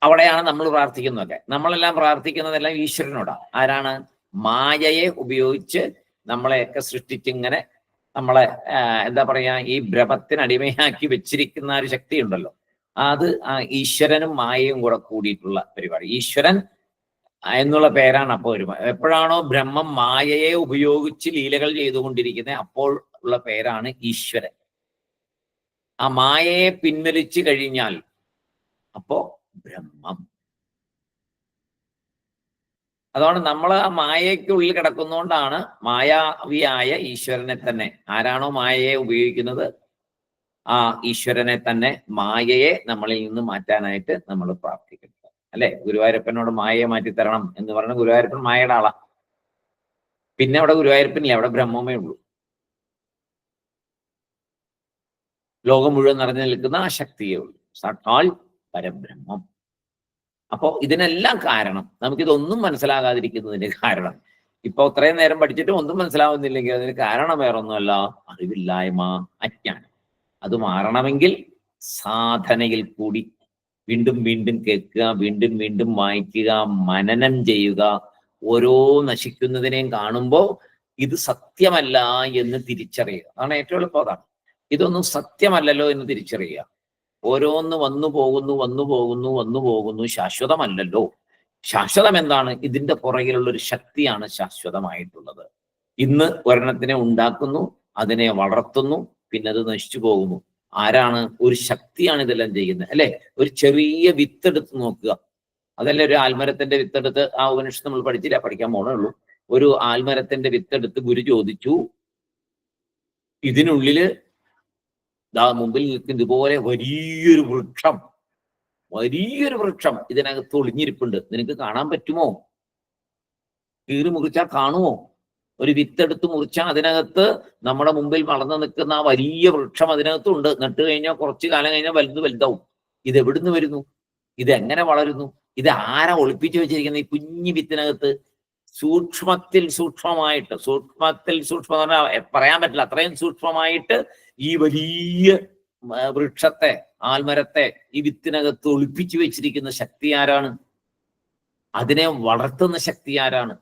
അവിടെയാണ് നമ്മൾ പ്രാർത്ഥിക്കുന്നതൊക്കെ. നമ്മളെല്ലാം പ്രാർത്ഥിക്കുന്നതെല്ലാം ഈശ്വരനോടാണ്. ആരാണ്? മായയെ ഉപയോഗിച്ച് നമ്മളെയൊക്കെ സൃഷ്ടിച്ചിങ്ങനെ നമ്മളെ എന്താ പറയാ, ഈ ഭ്രമത്തിന് അടിമയാക്കി വെച്ചിരിക്കുന്ന ഒരു ശക്തി ഉണ്ടല്ലോ, അത് ഈശ്വരനും മായയും കൂടെ കൂടിയിട്ടുള്ള പരിപാടി. ഈശ്വരൻ എന്നുള്ള പേരാണ് അപ്പോൾ വരുന്നത്. എപ്പോഴാണോ ബ്രഹ്മം മായയെ ഉപയോഗിച്ച് ലീലകൾ ചെയ്തുകൊണ്ടിരിക്കുന്നത് അപ്പോൾ ഉള്ള പേരാണ് ഈശ്വരൻ. ആ മായയെ പിൻവലിച്ചു കഴിഞ്ഞാൽ അപ്പോ ബ്രഹ്മം. അതുകൊണ്ട് നമ്മൾ ആ മായയ്ക്കുള്ളിൽ കിടക്കുന്നതുകൊണ്ടാണ് മായാവിയായ ഈശ്വരനെ തന്നെ, ആരാണോ മായയെ ഉപയോഗിക്കുന്നത് ആ ഈശ്വരനെ തന്നെ, മായയെ നമ്മളിൽ നിന്ന് മാറ്റാനായിട്ട് നമ്മൾ പ്രാർത്ഥിക്കുന്നത്. അല്ലെ? ഗുരുവായൂരപ്പനോട് മായയെ മാറ്റി തരണം എന്ന് പറഞ്ഞ ഗുരുവായൂരപ്പൻ മായയുടെ ആളാ. പിന്നെ അവിടെ ഗുരുവായൂരപ്പനില്ല, അവിടെ ബ്രഹ്മമേ ഉള്ളൂ. ലോകം മുഴുവൻ നിറഞ്ഞു നിൽക്കുന്ന ആ ശക്തിയേ ഉള്ളൂ, സാക്ഷാൽ പരബ്രഹ്മം. അപ്പോ ഇതിനെല്ലാം കാരണം, നമുക്കിതൊന്നും മനസ്സിലാകാതിരിക്കുന്നതിന്റെ കാരണം, ഇപ്പൊ അത്രയും നേരം പഠിച്ചിട്ട് ഒന്നും മനസ്സിലാവുന്നില്ലെങ്കിൽ അതിന് കാരണം വേറൊന്നുമല്ല, അറിവില്ലായ്മ, അജ്ഞാനം. അത് മാറണമെങ്കിൽ സാധനയിൽ കൂടി വീണ്ടും വീണ്ടും കേൾക്കുക, വീണ്ടും വീണ്ടും വായിക്കുക, മനനം ചെയ്യുക. ഓരോ നശിക്കുന്നതിനെയും കാണുമ്പോൾ ഇത് സത്യമല്ല എന്ന് തിരിച്ചറിയുക. അതാണ് ഏറ്റവും എളുപ്പം. അതാണ്, ഇതൊന്നും സത്യമല്ലല്ലോ എന്ന് തിരിച്ചറിയുക. ഓരോന്ന് വന്നു പോകുന്നു, വന്നു പോകുന്നു, വന്നു പോകുന്നു, ശാശ്വതമല്ലല്ലോ. ശാശ്വതം എന്താണ്? ഇതിന്റെ പുറകിലുള്ള ഒരു ശക്തിയാണ് ശാശ്വതമായിട്ടുള്ളത്. ഇന്ന് ഒരെണ്ണത്തിനെ ഉണ്ടാക്കുന്നു, അതിനെ വളർത്തുന്നു, പിന്നെ അത് നശിച്ചു പോകുന്നു. ആരാണ്? ഒരു ശക്തിയാണ് ഇതെല്ലാം ചെയ്യുന്നത്, അല്ലെ? ഒരു ചെറിയ വിത്തെടുത്ത് നോക്കുക. അതല്ല, ഒരു ആൽമരത്തിന്റെ വിത്തെടുത്ത്, ആ ഉപനിഷത്ത് നമ്മൾ പഠിച്ചില്ല, പഠിക്കാൻ പോണേ ഉള്ളൂ. ഒരു ആൽമരത്തിന്റെ വിത്തെടുത്ത് ഗുരു ചോദിച്ചു, ഇതിനുള്ളില് മുമ്പിൽ നിൽക്കുന്ന ഇതുപോലെ വലിയൊരു വൃക്ഷം ഇതിനകത്ത് ഒളിഞ്ഞിരിപ്പുണ്ട്, നിനക്ക് കാണാൻ പറ്റുമോ? കീറി മുറിച്ചാൽ കാണുമോ? ഒരു വിത്തെടുത്ത് മുറിച്ചാൽ അതിനകത്ത് നമ്മുടെ മുമ്പിൽ വളർന്നു നിൽക്കുന്ന ആ വലിയ വൃക്ഷം അതിനകത്തുണ്ട്. നട്ട് കഴിഞ്ഞാൽ കുറച്ചു കാലം കഴിഞ്ഞാൽ വലുതാവും. ഇത് എവിടുന്ന് വരുന്നു? ഇത് എങ്ങനെ വളരുന്നു? ഇത് ആരാ ഒളിപ്പിച്ചു വെച്ചിരിക്കുന്നത് ഈ കുഞ്ഞു വിത്തിനകത്ത്? സൂക്ഷ്മത്തിൽ സൂക്ഷ്മമായിട്ട്, പറയാൻ പറ്റില്ല, അത്രയും സൂക്ഷ്മമായിട്ട് ഈ വലിയ വൃക്ഷത്തെ, ആൽമരത്തെ ഈ വിത്തിനകത്ത് ഒളിപ്പിച്ചു വെച്ചിരിക്കുന്ന ശക്തി ആരാണ്? അതിനെ വളർത്തുന്ന ശക്തി ആരാണ്?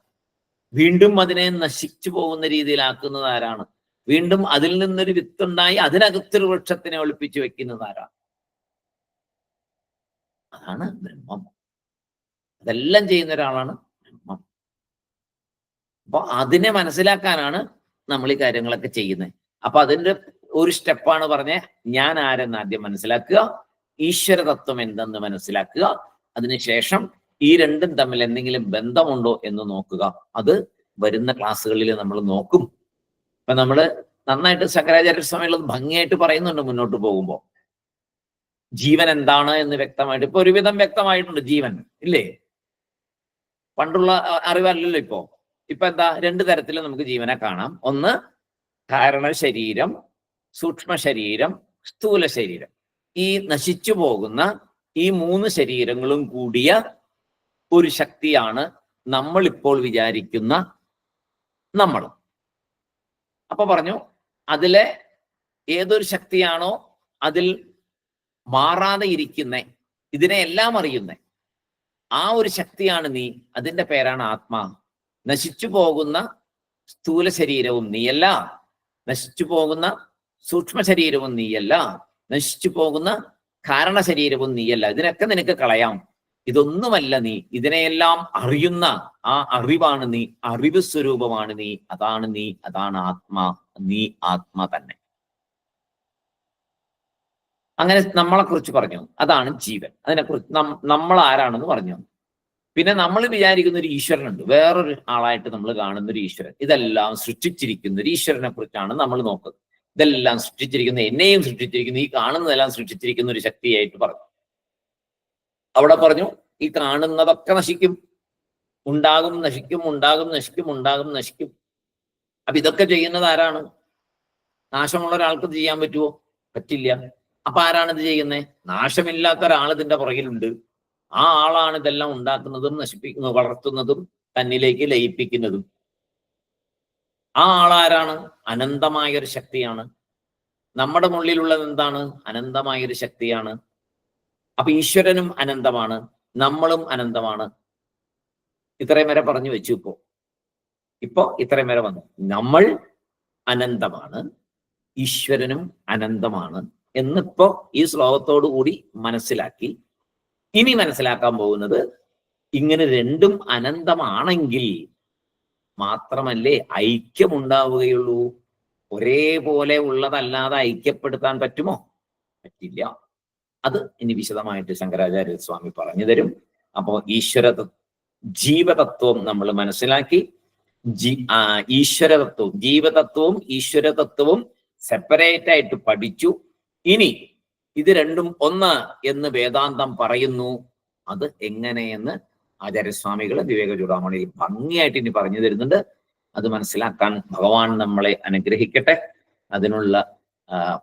വീണ്ടും അതിനെ നശിച്ചു പോകുന്ന രീതിയിലാക്കുന്നത് ആരാണ്? വീണ്ടും അതിൽ നിന്നൊരു വിത്തുണ്ടായി അതിനകത്തൊരു വൃക്ഷത്തിനെ ഒളിപ്പിച്ചു വെക്കുന്നത് ആരാണ്? അതാണ് ബ്രഹ്മം. അതെല്ലാം ചെയ്യുന്ന ഒരാളാണ് ബ്രഹ്മം. അപ്പൊ അതിനെ മനസ്സിലാക്കാനാണ് നമ്മൾ ഈ കാര്യങ്ങളൊക്കെ ചെയ്യുന്നത്. അപ്പൊ അതിന്റെ ഒരു സ്റ്റെപ്പാണ് പറഞ്ഞ, ഞാൻ ആരെന്ന് ആദ്യം മനസ്സിലാക്കുക, ഈശ്വര തത്വം എന്തെന്ന് മനസ്സിലാക്കുക, അതിനുശേഷം ഈ രണ്ടും തമ്മിൽ എന്തെങ്കിലും ബന്ധമുണ്ടോ എന്ന് നോക്കുക. അത് വരുന്ന ക്ലാസ്സുകളിൽ നമ്മൾ നോക്കും. ഇപ്പൊ നമ്മള് നന്നായിട്ട് ശങ്കരാചാര്യ സ്വാമികൾ ഭംഗിയായിട്ട് പറയുന്നുണ്ട് മുന്നോട്ട് പോകുമ്പോൾ. ജീവൻ എന്താണ് എന്ന് വ്യക്തമായിട്ട്, ഇപ്പൊ ഒരുവിധം വ്യക്തമായിട്ടുണ്ട് ജീവൻ, ഇല്ലേ? പണ്ടുള്ള അറിവല്ലല്ലോ ഇപ്പോ. ഇപ്പൊ എന്താ? രണ്ടു തരത്തിൽ നമുക്ക് ജീവനെ കാണാം. ഒന്ന് കാരണ ശരീരം, സൂക്ഷ്മ ശരീരം, സ്ഥൂല ശരീരം. ഈ നശിച്ചു പോകുന്ന ഈ മൂന്ന് ശരീരങ്ങളും കൂടിയ ഒരു ശക്തിയാണ് നമ്മൾ ഇപ്പോൾ വിചാരിക്കുന്ന നമ്മൾ. അപ്പൊ പറഞ്ഞു, അതിലെ ഏതൊരു ശക്തിയാണോ അതിൽ മാറാതെ ഇരിക്കുന്ന, ഇതിനെ എല്ലാം അറിയുന്ന ആ ഒരു ശക്തിയാണ് നീ. അതിന്റെ പേരാണ് ആത്മാ. നശിച്ചു പോകുന്ന സ്ഥൂല ശരീരവും നീയല്ല, നശിച്ചു പോകുന്ന സൂക്ഷ്മ ശരീരവും നീയല്ല, നശിച്ചു പോകുന്ന കാരണ ശരീരവും നീയല്ല. ഇതിനൊക്കെ നിനക്ക് കളയാം. ഇതൊന്നുമല്ല നീ. ഇതിനെയെല്ലാം അറിയുന്ന ആ അറിവാണ് നീ, അറിവ് സ്വരൂപമാണ് നീ, അതാണ് നീ, അതാണ് ആത്മാ. നീ ആത്മ തന്നെ. അങ്ങനെ നമ്മളെ കുറിച്ച് പറഞ്ഞു, അതാണ് ജീവൻ. അതിനെക്കുറിച്ച് നമ്മൾ ആരാണെന്ന് പറഞ്ഞു. പിന്നെ നമ്മൾ വിചാരിക്കുന്ന ഒരു ഈശ്വരനുണ്ട്, വേറൊരു ആളായിട്ട് നമ്മൾ കാണുന്ന ഒരു ഈശ്വരൻ. ഇതെല്ലാം സൃഷ്ടിച്ചിരിക്കുന്ന ഒരു ഈശ്വരനെ കുറിച്ചാണ് നമ്മൾ നോക്കുന്നത്. ഇതെല്ലാം സൃഷ്ടിച്ചിരിക്കുന്ന, എന്നെയും സൃഷ്ടിച്ചിരിക്കുന്ന, ഈ കാണുന്നതെല്ലാം സൃഷ്ടിച്ചിരിക്കുന്ന ഒരു ശക്തിയായിട്ട് പറഞ്ഞു. അവിടെ പറഞ്ഞു, ഈ കാണുന്നതൊക്കെ നശിക്കും, ഉണ്ടാകും നശിക്കും, ഉണ്ടാകും നശിക്കും, ഉണ്ടാകും നശിക്കും. അപ്പൊ ഇതൊക്കെ ചെയ്യുന്നത് ആരാണ്? നാശമുള്ള ഒരാൾക്ക് ഇത് ചെയ്യാൻ പറ്റുമോ? പറ്റില്ല. അപ്പൊ ആരാണ് ഇത് ചെയ്യുന്നത്? നാശമില്ലാത്ത ഒരാൾ ഇതിന്റെ പുറകിലുണ്ട്. ആ ആളാണ് ഇതെല്ലാം ഉണ്ടാക്കുന്നതും നശിപ്പിക്കുന്നതും വളർത്തുന്നതും തന്നിലേക്ക് ലയിപ്പിക്കുന്നതും. ആ ആളാരാണ്? അനന്തമായൊരു ശക്തിയാണ്. നമ്മുടെ ഉള്ളിലുള്ളത് എന്താണ്? അനന്തമായൊരു ശക്തിയാണ്. അപ്പൊ ഈശ്വരനും അനന്തമാണ്, നമ്മളും അനന്തമാണ്. ഇത്രയും വരെ പറഞ്ഞു വെച്ചു. ഇപ്പോ ഇത്രയും വരെ വന്നു. നമ്മൾ അനന്തമാണ്, ഈശ്വരനും അനന്തമാണ് എന്നിപ്പോ ഈ ശ്ലോകത്തോടു കൂടി മനസ്സിലാക്കി. ഇനി മനസ്സിലാക്കാൻ പോകുന്നത്, ഇങ്ങനെ രണ്ടും അനന്തമാണെങ്കിൽ മാത്രമല്ലേ ഐക്യമുണ്ടാവുകയുള്ളൂ. ഒരേപോലെ ഉള്ളതല്ലാതെ ഐക്യപ്പെടുത്താൻ പറ്റുമോ? പറ്റില്ല. അത് ഇനി വിശദമായിട്ട് ശങ്കരാചാര്യ സ്വാമി പറഞ്ഞു തരും. അപ്പോ ജീവതത്വം നമ്മൾ മനസ്സിലാക്കി. ഈശ്വരതത്വവും ജീവതത്വവും ഈശ്വരതത്വവും സെപ്പറേറ്റ് ആയിട്ട് പഠിച്ചു. ഇനി ഇത് രണ്ടും ഒന്ന് എന്ന് വേദാന്തം പറയുന്നു. അത് എങ്ങനെയെന്ന് ആചാര്യസ്വാമികൾ വിവേക ചൂടാമണിയിൽ ഭംഗിയായിട്ട് ഇനി പറഞ്ഞു തരുന്നുണ്ട്. അത് മനസ്സിലാക്കാൻ ഭഗവാൻ നമ്മളെ അനുഗ്രഹിക്കട്ടെ. അതിനുള്ള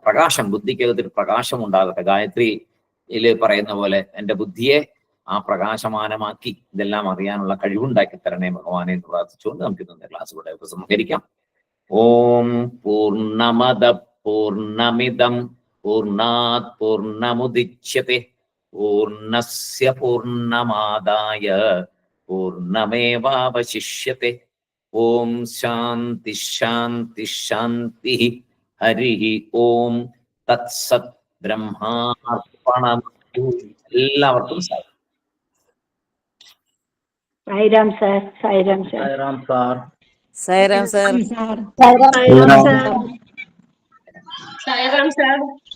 പ്രകാശം, ബുദ്ധിക്കകത്തൊരു പ്രകാശം ഉണ്ടാകട്ടെ. ഗായത്രിയില് പറയുന്ന പോലെ എൻ്റെ ബുദ്ധിയെ ആ പ്രകാശമാനമാക്കി ഇതെല്ലാം അറിയാനുള്ള കഴിവുണ്ടാക്കി തരണേ ഭഗവാനെ എന്ന് പ്രാർത്ഥിച്ചുകൊണ്ട് നമുക്ക് ഇന്നത്തെ ക്ലാസ് ഇവിടെ ഉപസംഹരിക്കാം. ഓം പൂർണ്ണമദ പൂർണ്ണമിദം പൂർണ്ണാത് പൂർണ്ണമുദിച്യത്തെ പൂർണ്ണസ്യ പൂർണ്ണമാദായ പൂർണ്ണമേവാവശിഷ്യത്തെ. ഓം ശാന്തി ശാന്തി ശാന്തി. ഹരി ഓം തത്സത്. ബ്രഹ്മാർപ്പണമസ്തു. എല്ലാവർക്കും Sai Ram sir. Sai Ram sir. Sai Ram sir.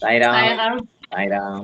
Sai Ram. Sai Ram.